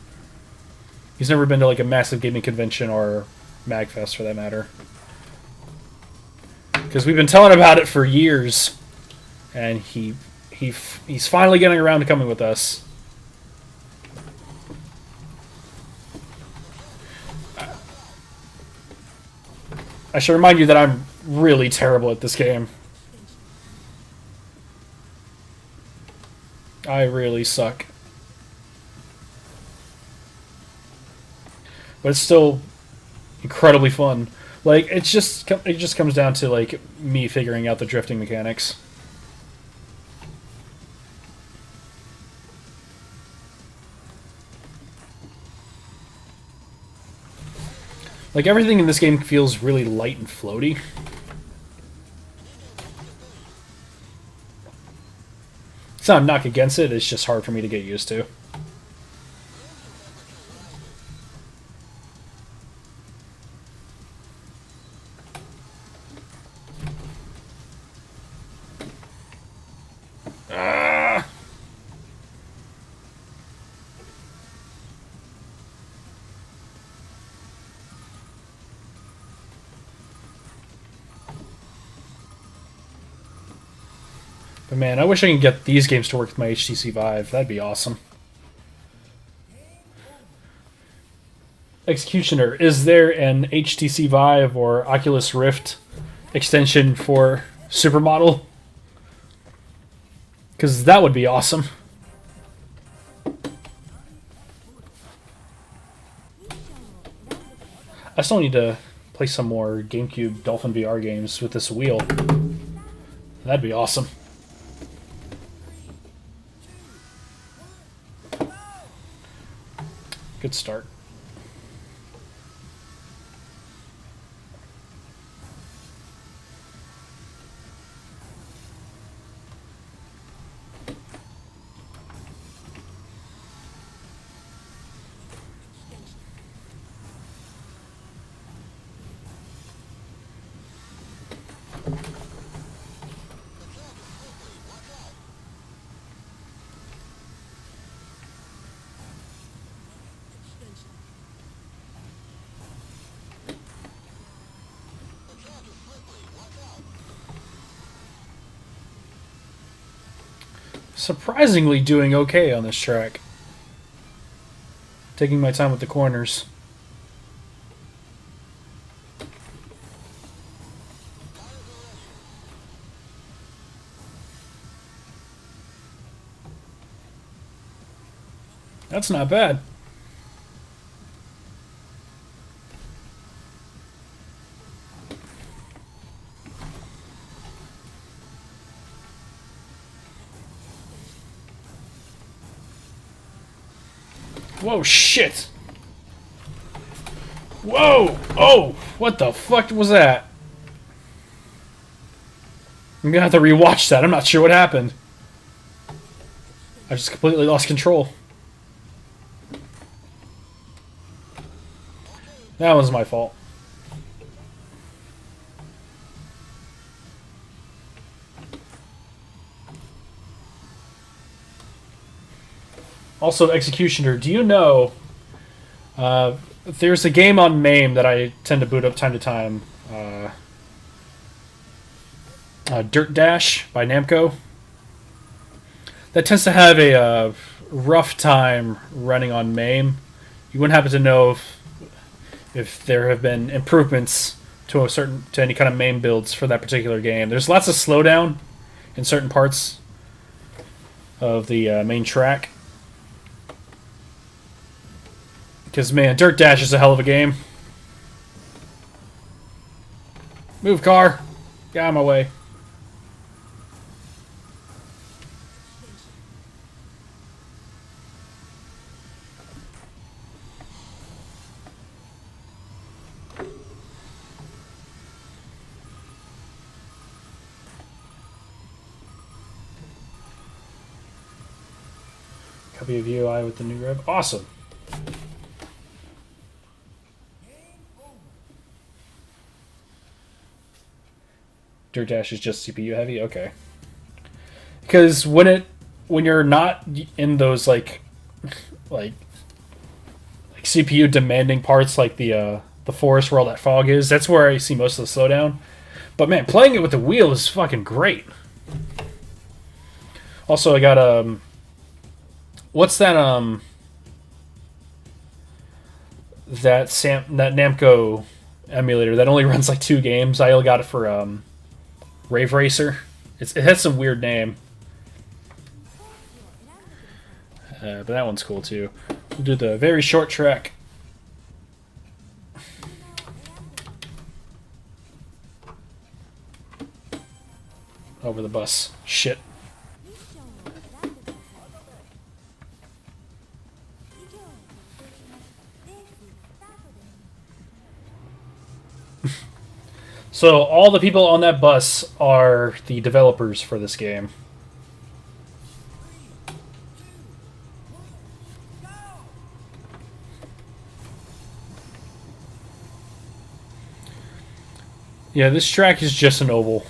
He's never been to like a massive gaming convention or MagFest for that matter. Because we've been telling about it for years, and he's finally getting around to coming with us. I should remind you that I'm really terrible at this game. I really suck. But it's still incredibly fun. Like, it just comes down to, like, me figuring out the drifting mechanics. Like, everything in this game feels really light and floaty. It's not a knock against it, it's just hard for me to get used to. But man, I wish I could get these games to work with my HTC Vive. That'd be awesome. Executioner, is there an HTC Vive or Oculus Rift extension for Supermodel? Because that would be awesome. I still need to play some more GameCube Dolphin VR games with this wheel. That'd be awesome. Good start. Surprisingly doing okay on this track. Taking my time with the corners. That's not bad. Whoa, shit! Whoa! Oh! What the fuck was that? I'm gonna have to rewatch that. I'm not sure what happened. I just completely lost control. That was my fault. Also, Executioner, do you know there's a game on MAME that I tend to boot up time to time. Dirt Dash by Namco. That tends to have a rough time running on MAME. You wouldn't happen to know if there have been improvements to any kind of MAME builds for that particular game. There's lots of slowdown in certain parts of the main track. Because, man, Dirt Dash is a hell of a game. Move, car. Get out of my way. Copy of UI with the new rev. Awesome. Dirt Dash is just CPU heavy? Okay. Because when you're not in those like CPU demanding parts like the forest where all that fog is, that's where I see most of the slowdown. But man, playing it with the wheel is fucking great. Also, I got what's that that Namco emulator that only runs like 2 games? I only got it for Rave Racer. It has some weird name. But that one's cool too. We'll do the very short track. Over the bus. Shit. So all the people on that bus are the developers for this game. Yeah, this track is just an oval.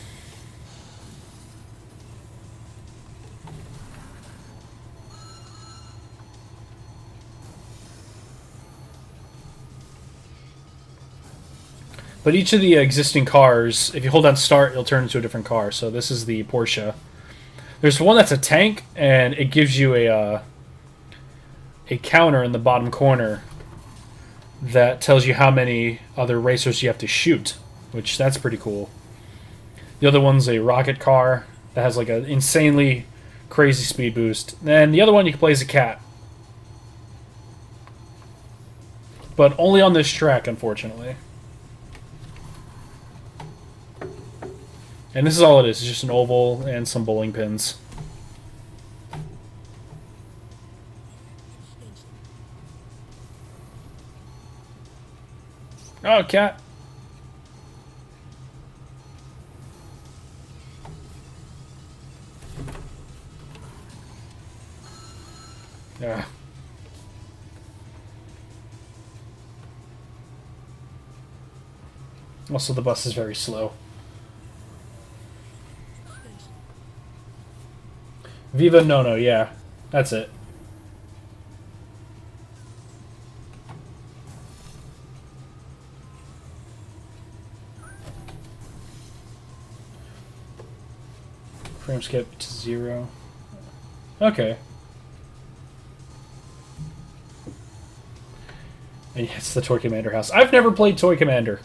But each of the existing cars, if you hold down start, it'll turn into a different car. So this is the Porsche. There's one that's a tank, and it gives you a counter in the bottom corner that tells you how many other racers you have to shoot, which that's pretty cool. The other one's a rocket car that has like an insanely crazy speed boost. And the other one you can play as a cat. But only on this track, unfortunately. And this is all it is. It's just an oval and some bowling pins. Oh, cat. Yeah. Also, the bus is very slow. Viva Nono, yeah. That's it. Frame skip to 0. Okay. And yeah, it's the Toy Commander house. I've never played Toy Commander.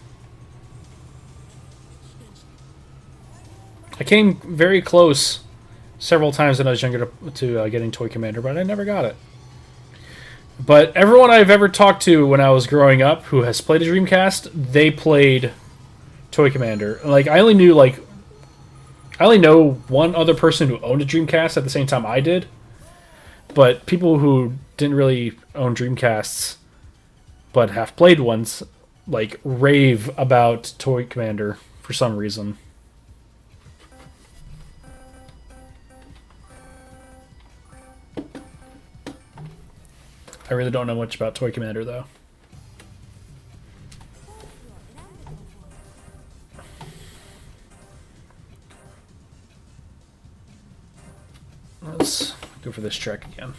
I came very close several times when I was younger to getting Toy Commander, but I never got it. But everyone I've ever talked to when I was growing up who has played a Dreamcast, they played Toy Commander. Like, I only know one other person who owned a Dreamcast at the same time I did. But people who didn't really own Dreamcasts but have played ones, like rave about Toy Commander for some reason. I really don't know much about Toy Commander though. Let's go for this track again.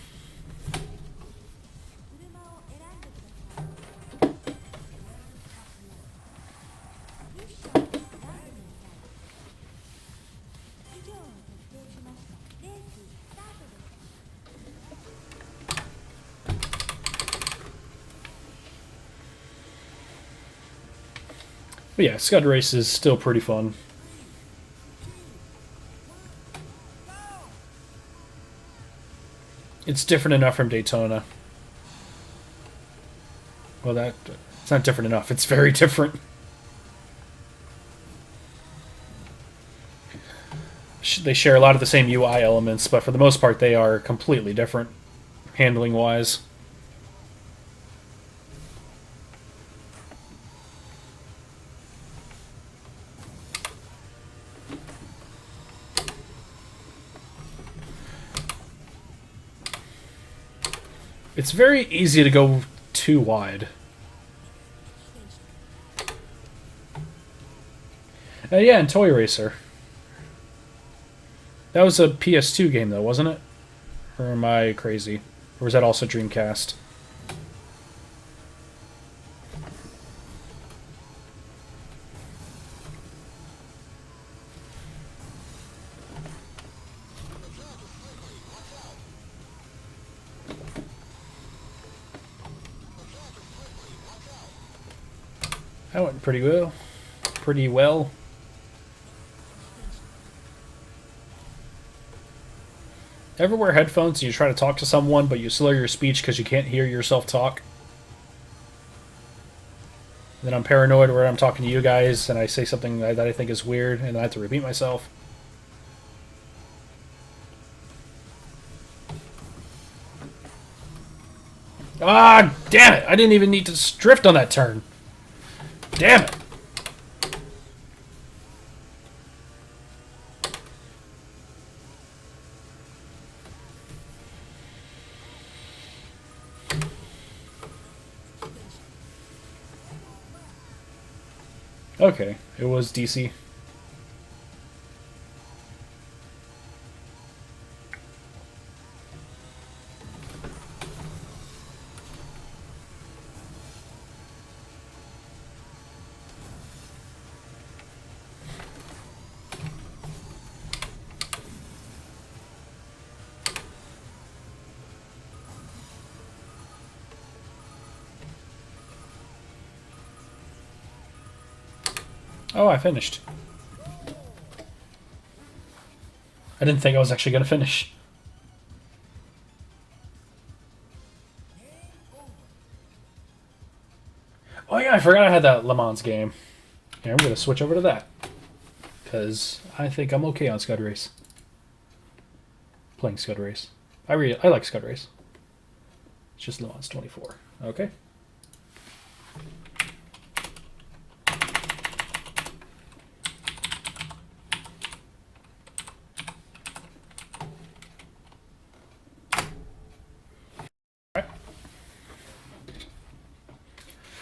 But yeah, Scud Race is still pretty fun. It's different enough from Daytona. Well, it's not different enough. It's very different. They share a lot of the same UI elements, but for the most part, they are completely different, handling-wise. It's very easy to go too wide. Yeah, and Toy Racer. That was a PS2 game, though, wasn't it? Or am I crazy? Or was that also Dreamcast? That went pretty well. Pretty well. Ever wear headphones and you try to talk to someone, but you slur your speech because you can't hear yourself talk? And then I'm paranoid where I'm talking to you guys and I say something that I think is weird and I have to repeat myself. Ah, damn it! I didn't even need to drift on that turn. Damn it! Okay, it was DC. Oh, I finished. I didn't think I was actually going to finish. Oh yeah, I forgot I had that Le Mans game. Yeah, I'm going to switch over to that. Because I think I'm okay on Scud Race. Playing Scud Race. I like Scud Race. It's just Le Mans 24. Okay.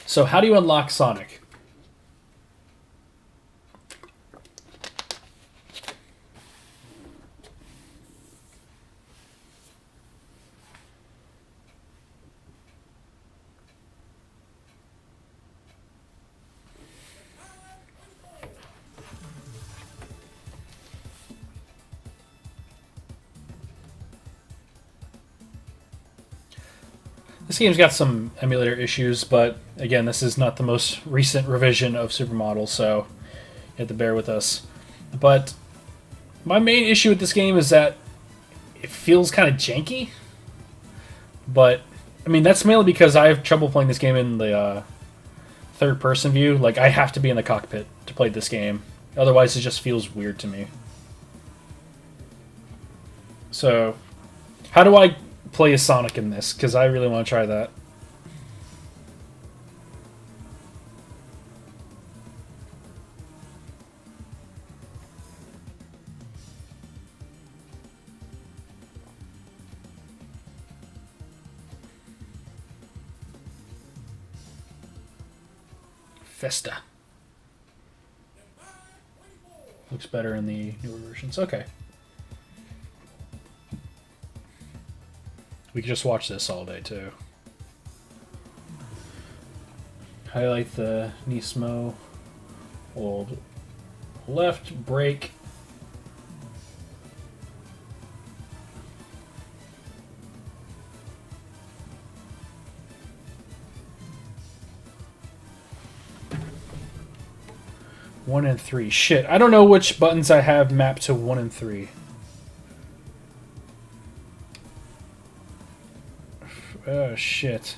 So how do you unlock Sonic? This game's got some emulator issues, but again, this is not the most recent revision of Supermodel, so you have to bear with us. But my main issue with this game is that it feels kind of janky. But, I mean, that's mainly because I have trouble playing this game in the third-person view. Like, I have to be in the cockpit to play this game. Otherwise, it just feels weird to me. So, how do I play as Sonic in this? Because I really want to try that. Festa. Looks better in the newer versions. Okay. We could just watch this all day, too. Highlight the Nismo. Hold left, brake. One and three. Shit, I don't know which buttons I have mapped to 1 and 3. Oh, shit.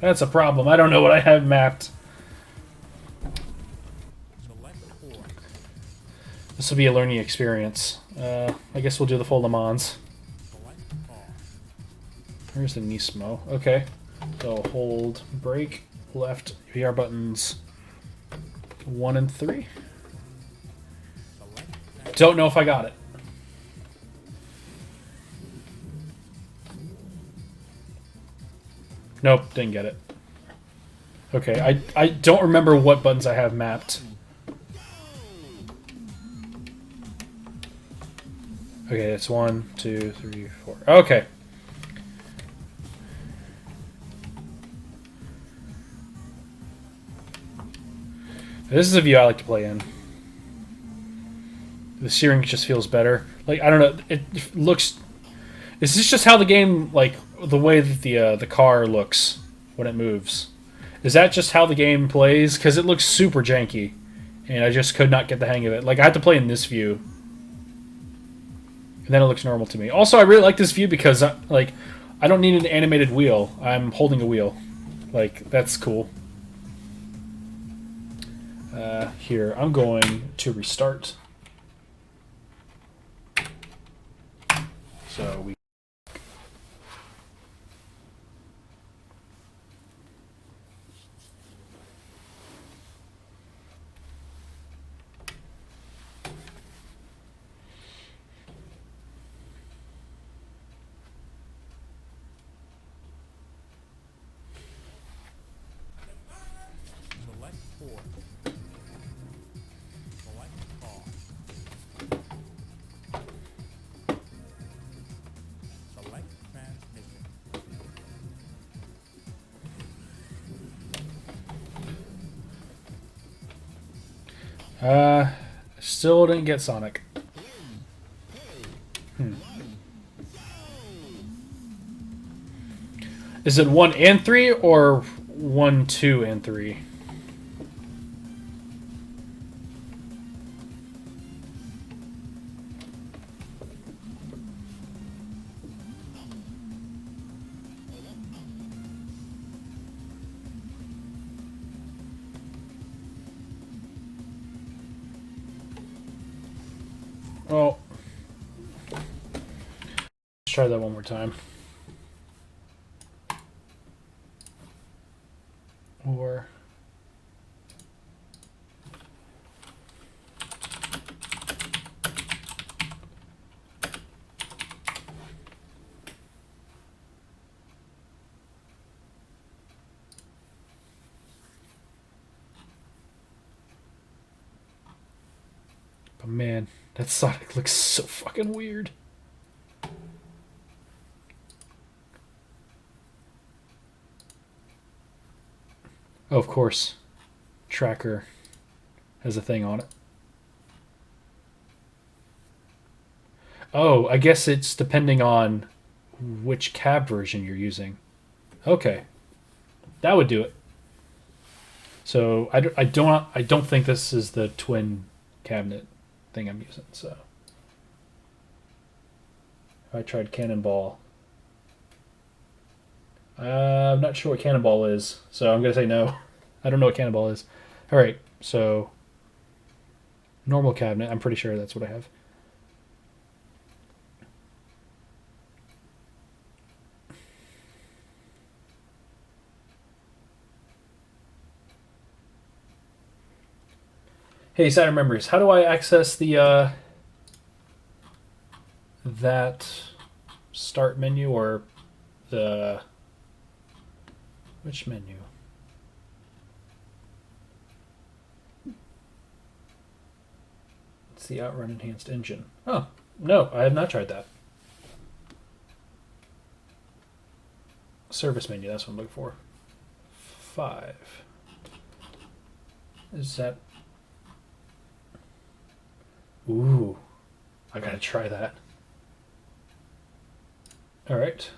That's a problem. I don't know what I have mapped. This will be a learning experience. I guess we'll do the full Le Mans. Here's the Nismo. Okay. So hold, brake, left, VR buttons 1 and 3. Don't know if I got it. Nope, didn't get it. Okay, I don't remember what buttons I have mapped. Okay, it's 1, 2, 3, 4. Okay. This is a view I like to play in. The steering just feels better. Like, I don't know, it looks... Is this just how the game, like, the way that the car looks when it moves? Is that just how the game plays? Because it looks super janky, and I just could not get the hang of it. Like, I had to play in this view, and then it looks normal to me. Also, I really like this view because, like, I don't need an animated wheel. I'm holding a wheel. Like, that's cool. Here, I'm going to restart. So we... Still didn't get Sonic. Is it 1 and 3 or 1, 2, and 3? Oh. Let's try that one more time. Or... But man, that Sonic looks so fucking weird. Oh, of course. Tracker has a thing on it. Oh, I guess it's depending on which cab version you're using. Okay. That would do it. So I don't think this is the twin cabinet thing I'm using. So I tried Cannonball. I'm not sure what Cannonball is, so I'm gonna say no. I don't know what Cannonball is. All right, so normal cabinet. I'm pretty sure that's what I have. Hey, Saturn members, how do I access the that start menu or the Which menu? It's the Outrun Enhanced Engine. Oh, no, I have not tried that. Service menu, that's what I'm looking for. 5. Is that... Ooh, I gotta try that. Alright.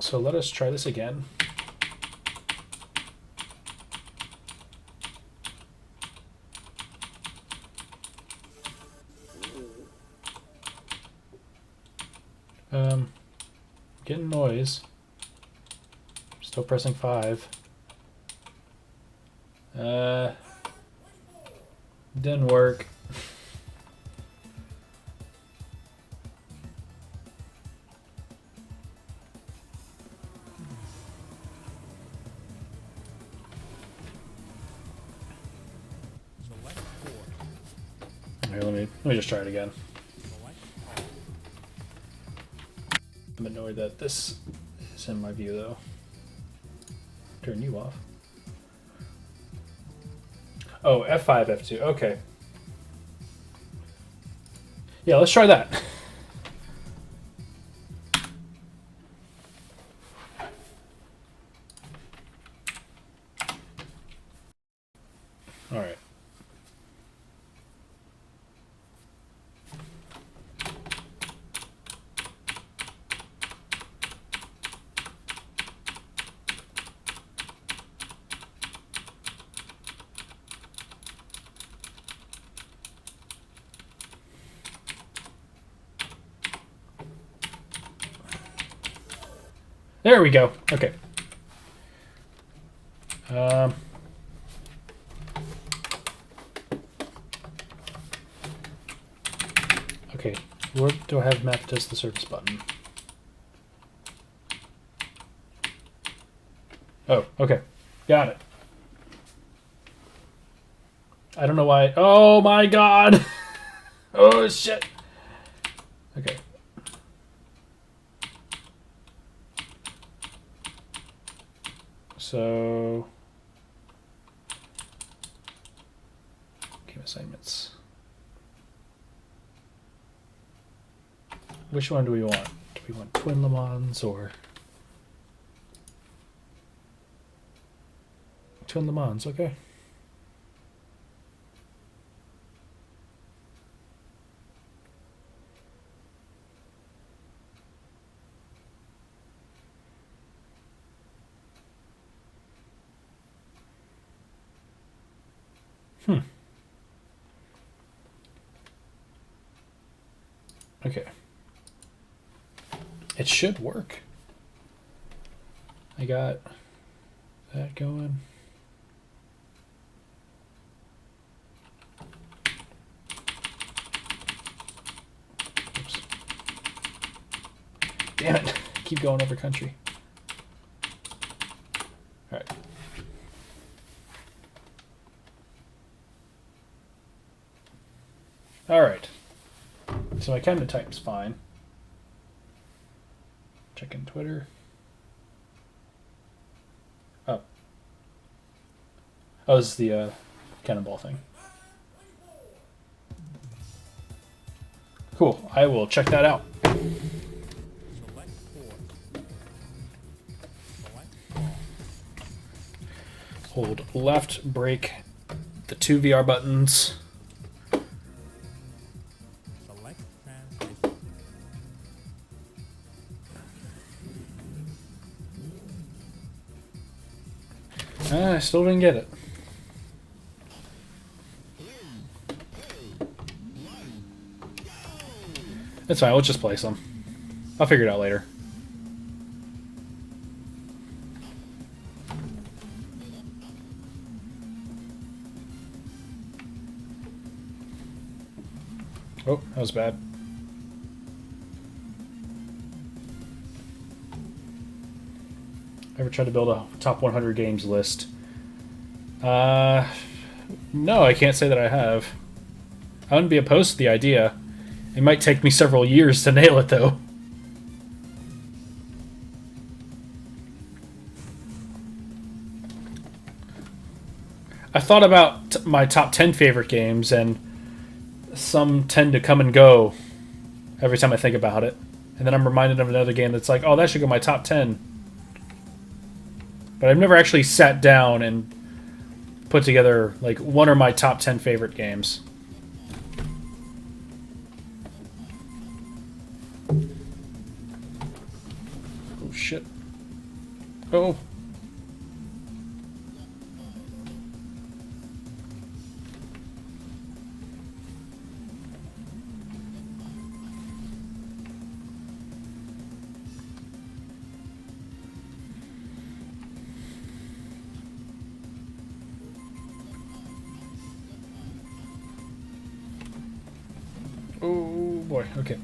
So let us try this again. Getting noise. Still pressing 5. Didn't work. Here, let me just try it again. I'm annoyed that this is in my view though. Turn you off. Oh, F5, F2. Okay. Yeah, let's try that. All right. There we go. Okay. Okay. Where do I have mapped as the service button? Oh, okay. Got it. I don't know why. Oh my god! Oh shit! Okay. So, game assignments. Which one do we want? Do we want Twin Le Mans or Twin Le Mans? Okay. Okay. It should work. I got that going. Oops. Damn it. Keep going over country. All right. All right. So my camera type's fine. Checking Twitter. Oh. Oh, this is the cannonball thing. Cool. I will check that out. Hold left, break the 2 VR buttons. I still didn't get it. It's fine, let's just play some. I'll figure it out later. Oh, that was bad. Ever tried to build a top 100 games list? No, I can't say that I have. I wouldn't be opposed to the idea. It might take me several years to nail it, though. I thought about my top 10 favorite games, and some tend to come and go every time I think about it. And then I'm reminded of another game that's like, oh, that should go in my top 10. But I've never actually sat down and put together, like, one of my top 10 favorite games. Oh, shit. Oh. Oh, boy. Okay.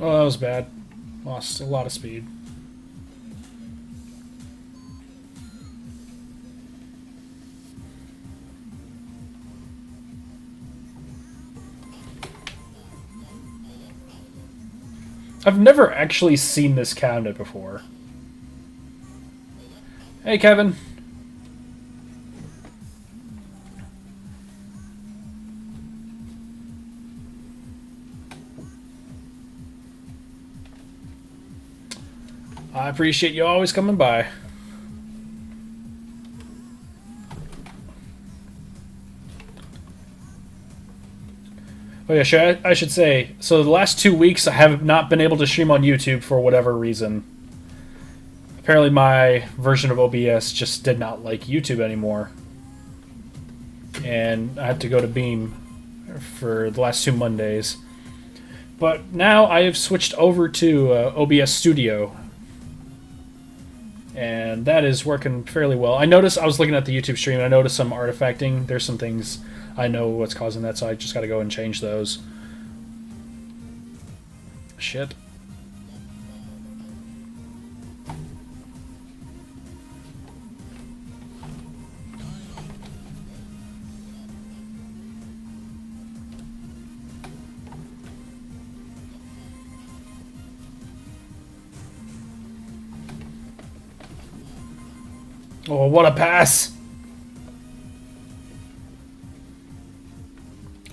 Oh, that was bad. Lost a lot of speed. I've never actually seen this cabinet before. Hey, Kevin. I appreciate you always coming by. Oh yeah, I should say, so the last 2 weeks I have not been able to stream on YouTube for whatever reason. Apparently my version of OBS just did not like YouTube anymore. And I had to go to Beam for the last 2 Mondays. But now I have switched over to OBS Studio. And that is working fairly well. I noticed, I was looking at the YouTube stream, and I noticed some artifacting. There's some things I know what's causing that, so I just gotta go and change those. Shit. Oh, what a pass!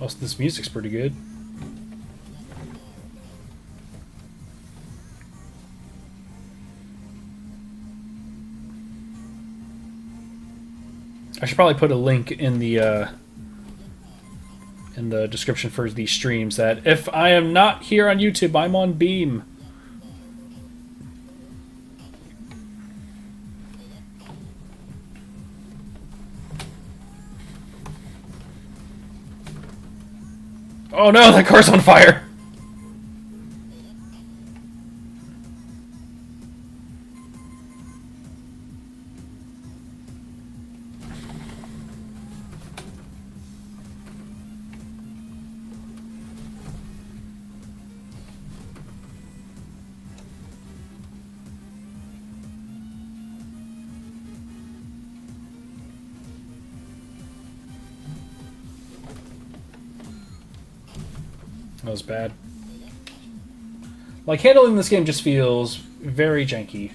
Oh, this music's pretty good. I should probably put a link in the description for these streams that if I am not here on YouTube, I'm on Beam. Oh no, that car's on fire! That was bad. Like, handling this game just feels very janky.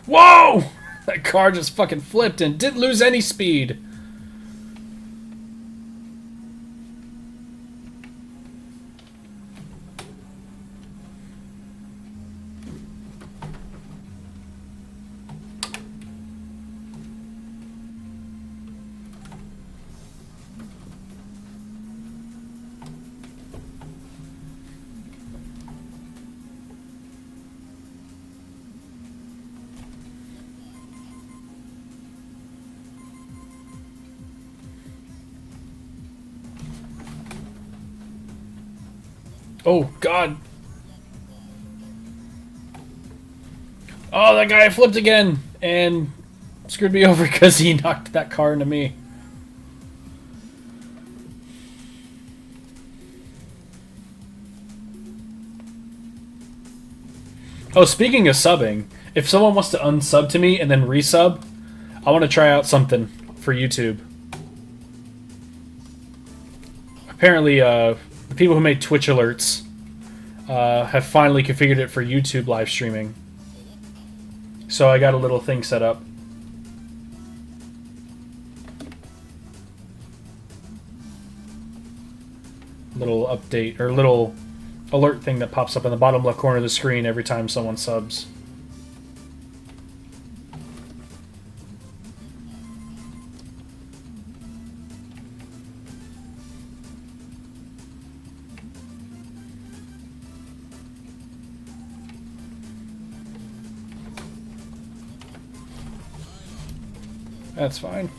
Whoa! That car just fucking flipped and didn't lose any speed. Oh, God. Oh, that guy flipped again and screwed me over because he knocked that car into me. Oh, speaking of subbing, if someone wants to unsub to me and then resub, I want to try out something for YouTube. Apparently, the people who made Twitch alerts have finally configured it for YouTube live streaming. So I got a little thing set up. Little update, or little alert thing that pops up in the bottom left corner of the screen every time someone subs. That's fine.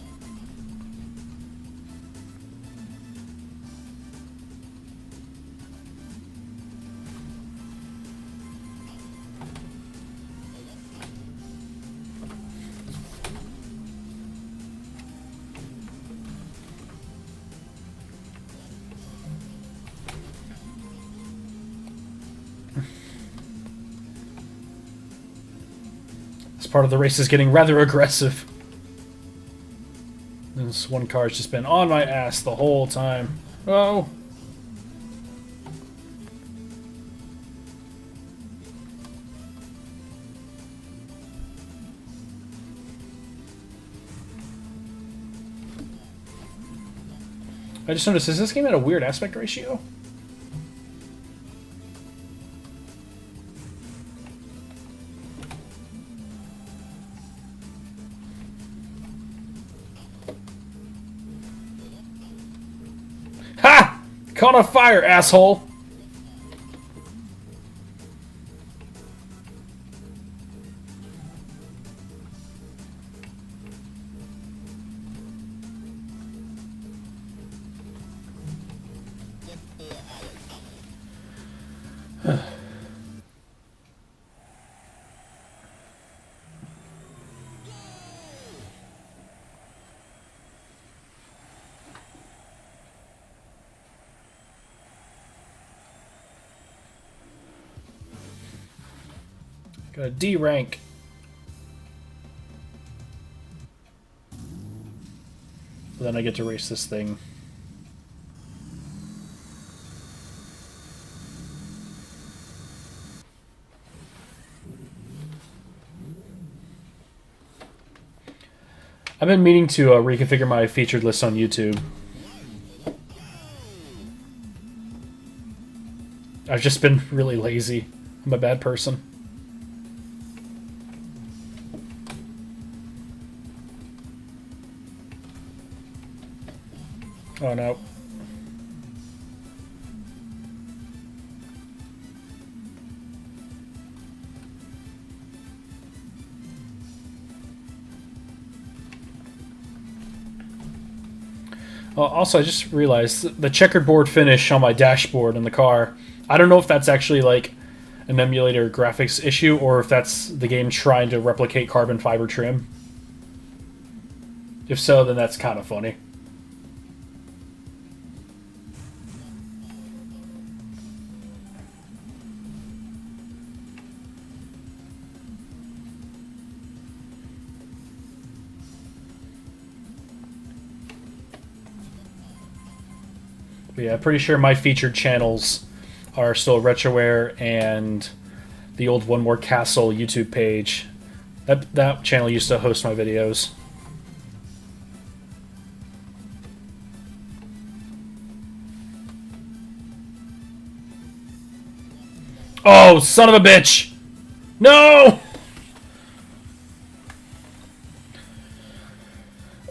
This part of the race is getting rather aggressive. This one car's just been on my ass the whole time. Oh. I just noticed, is this game at a weird aspect ratio? Ha! Caught on fire, asshole! Got a D rank. Then I get to race this thing. I've been meaning to reconfigure my featured list on YouTube. I've just been really lazy. I'm a bad person. Oh no. Also, I just realized the checkerboard finish on my dashboard in the car. I don't know if that's actually like an emulator graphics issue or if that's the game trying to replicate carbon fiber trim. If so, then that's kind of funny. But yeah, I'm pretty sure my featured channels are still Retroware and the old One More Castle YouTube page. That channel used to host my videos. Oh, son of a bitch! No!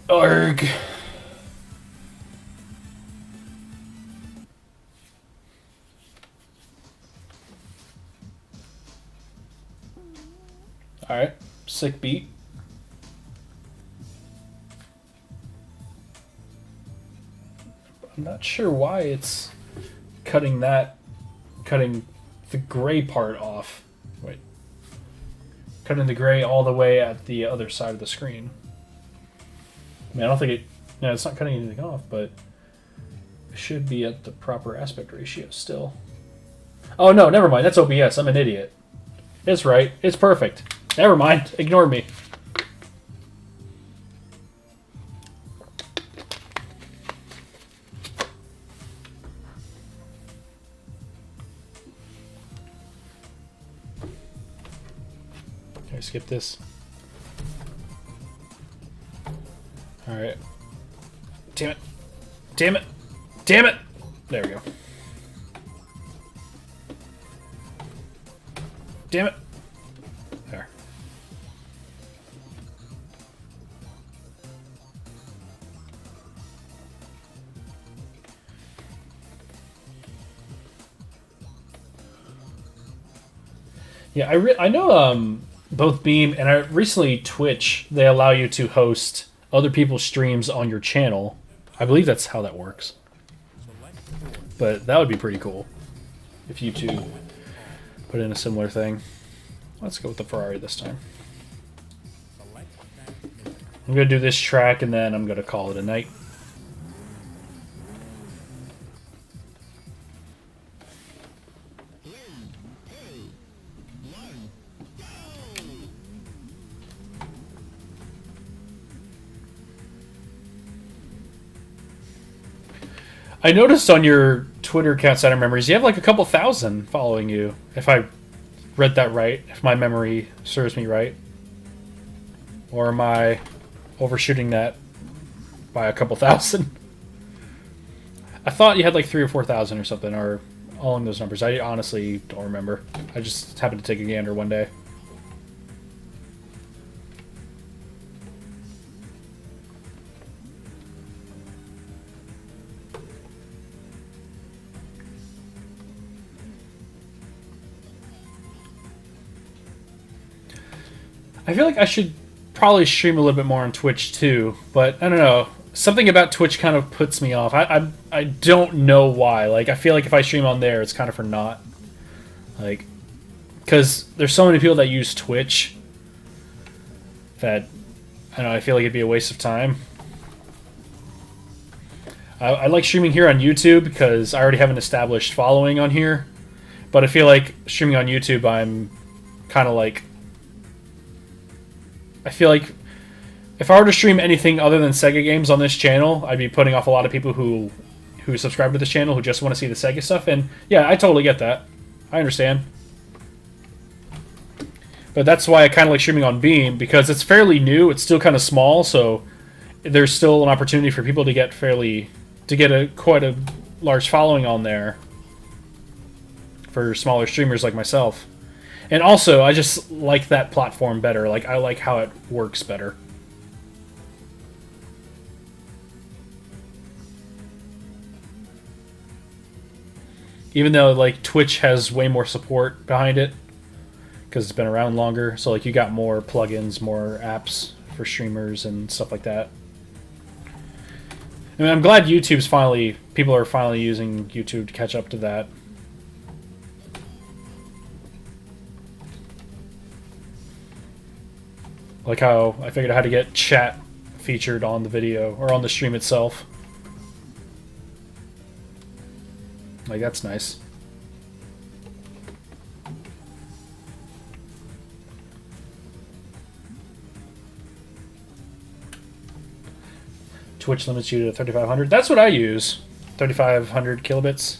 Arg. Alright, sick beat. I'm not sure why it's cutting the gray part off. Wait. cutting the gray all the way at the other side of the screen. I mean, I don't think it... No, it's not cutting anything off, but it should be at the proper aspect ratio still. Oh, no, never mind. That's OBS. I'm an idiot. It's right. It's perfect. Never mind. Ignore me. Can I skip this? Alright. Damn it. Damn it. Damn it! There we go. Damn it. There. Yeah, I know both Beam and I recently Twitch, they allow you to host other people's streams on your channel. I believe that's how that works. But that would be pretty cool if YouTube put in a similar thing. Let's go with the Ferrari this time. I'm going to do this track and then I'm going to call it a night. I noticed on your Twitter account, Saturn Memories, you have like a couple thousand following you. If I read that right, if my memory serves me right. Or am I overshooting that by a couple thousand? I thought you had like 3,000 or 4,000 or something, or along those numbers. I honestly don't remember. I just happened to take a gander one day. I feel like I should probably stream a little bit more on Twitch too, but I don't know. Something about Twitch kind of puts me off. I don't know why. Like, I feel like if I stream on there, it's kind of for naught. Like, because there's so many people that use Twitch that, I don't know, I feel like it'd be a waste of time. I like streaming here on YouTube because I already have an established following on here. But I feel like streaming on YouTube, I'm kind of like... I feel like if I were to stream anything other than Sega games on this channel, I'd be putting off a lot of people who subscribe to this channel who just want to see the Sega stuff. And yeah, I totally get that. I understand. But that's why I kind of like streaming on Beam, because it's fairly new. It's still kind of small, so there's still an opportunity for people to get quite a large following on there for smaller streamers like myself. And also, I just like that platform better. Like, I like how it works better. Even though, like, Twitch has way more support behind it, because it's been around longer. So, like, you got more plugins, more apps for streamers and stuff like that. I mean, I'm glad people are finally using YouTube to catch up to that. Like how I figured out how to get chat featured on the video, or on the stream itself. Like, that's nice. Twitch limits you to 3,500. That's what I use. 3,500 kilobits.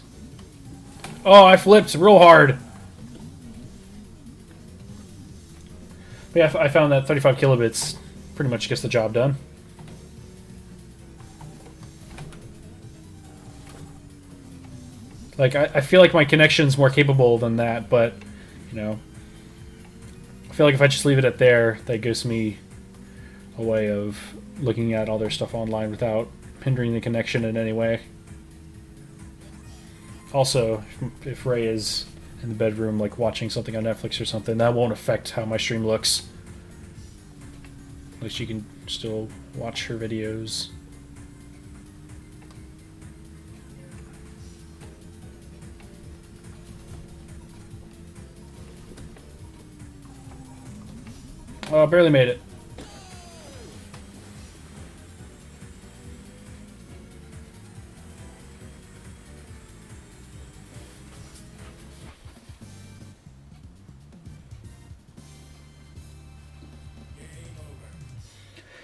Oh, I flipped real hard. But yeah, I found that 35 kilobits pretty much gets the job done. Like, I feel like my connection's more capable than that, but, you know, I feel like if I just leave it at there, that gives me a way of looking at all their stuff online without hindering the connection in any way. Also, if Ray is in the bedroom, like watching something on Netflix or something, that won't affect how my stream looks. At least you can still watch her videos. Oh, barely made it.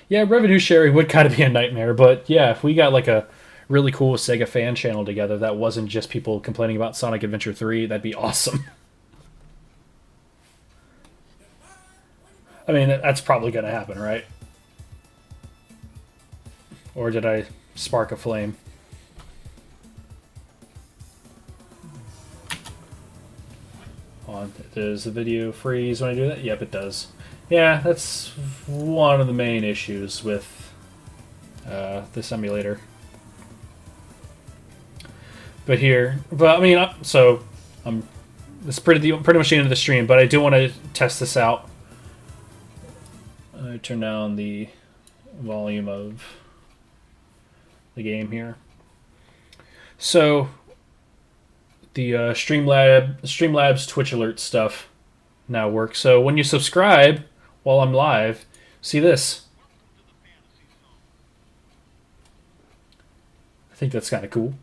Yeah, revenue sharing would kind of be a nightmare, but yeah, if we got like a really cool Sega fan channel together that wasn't just people complaining about Sonic Adventure 3, that'd be awesome. I mean, that's probably going to happen, right? Or did I spark a flame? On. Does the video freeze when I do that? Yep, it does. Yeah, that's one of the main issues with this emulator. But I mean, so it's pretty much the end of the stream. But I do want to test this out. I turn down the volume of the game here. So the Streamlabs Twitch alert stuff now works. So when you subscribe while I'm live, see this. I think that's kind of cool.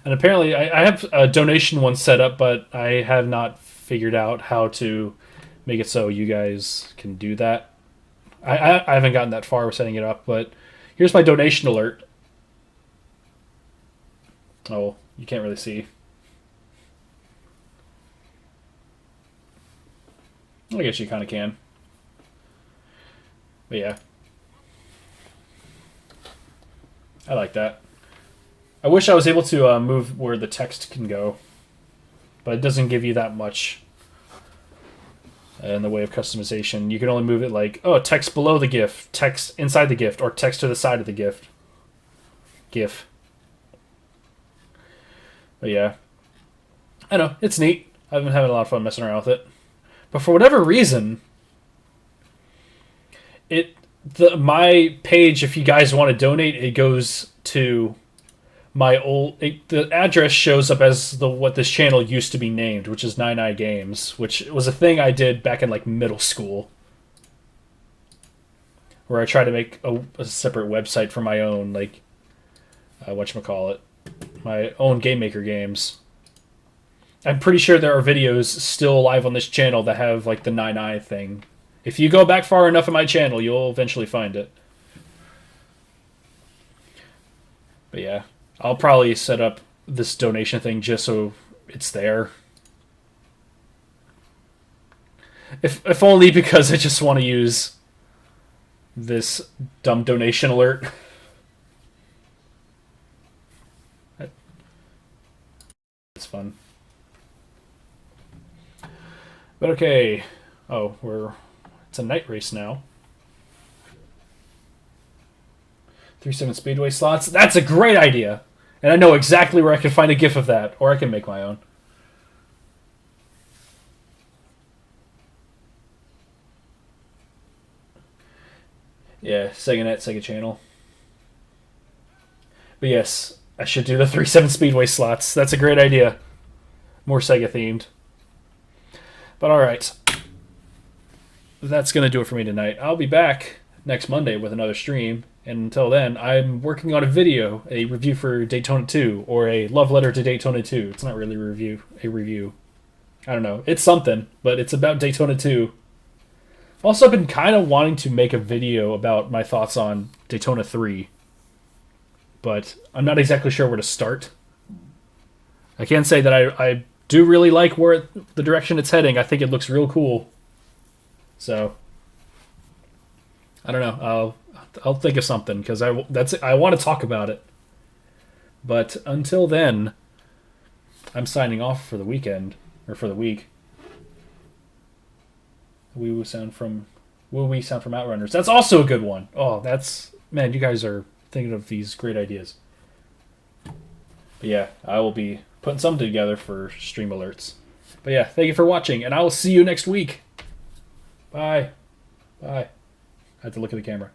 And apparently I have a donation one set up, but I have not figured out how to make it so you guys can do that. I haven't gotten that far with setting it up, but here's my donation alert. Oh, you can't really see. I guess you kind of can. But yeah. I like that. I wish I was able to move where the text can go, but it doesn't give you that much in the way of customization. You can only move it like, oh, text below the GIF, text inside the GIF, or text to the side of the GIF. But yeah. I know, it's neat. I've been having a lot of fun messing around with it. But for whatever reason, my page, if you guys want to donate, it goes to my the address shows up as what this channel used to be named, which is 99 Games, which was a thing I did back in like middle school, where I tried to make a separate website for my own, like, whatchamacallit, my own Game Maker games. I'm pretty sure there are videos still live on this channel that have like the 99 thing. If you go back far enough in my channel, you'll eventually find it. But yeah. I'll probably set up this donation thing just so it's there. If only because I just want to use this dumb donation alert. It's fun. But okay. Oh, it's a night race now. 3-7 Speedway slots. That's a great idea. And I know exactly where I can find a GIF of that, or I can make my own. Yeah, SegaNet, Sega Channel. But yes, I should do the 3-7 Speedway slots. That's a great idea. More Sega themed. But alright. That's going to do it for me tonight. I'll be back next Monday with another stream. And until then, I'm working on a review for Daytona 2, or a love letter to Daytona 2. It's not really a review. I don't know. It's something, but it's about Daytona 2. Also, I've been kind of wanting to make a video about my thoughts on Daytona 3, but I'm not exactly sure where to start. I can say that I do really like the direction it's heading. I think it looks real cool. So, I don't know. I'll think of something, because I want to talk about it. But until then, I'm signing off for the weekend, or for the week. Wee Wee sound from Outrunners. That's also a good one. Oh, man, you guys are thinking of these great ideas. But yeah, I will be putting something together for stream alerts. But yeah, thank you for watching, and I will see you next week. Bye. I have to look at the camera.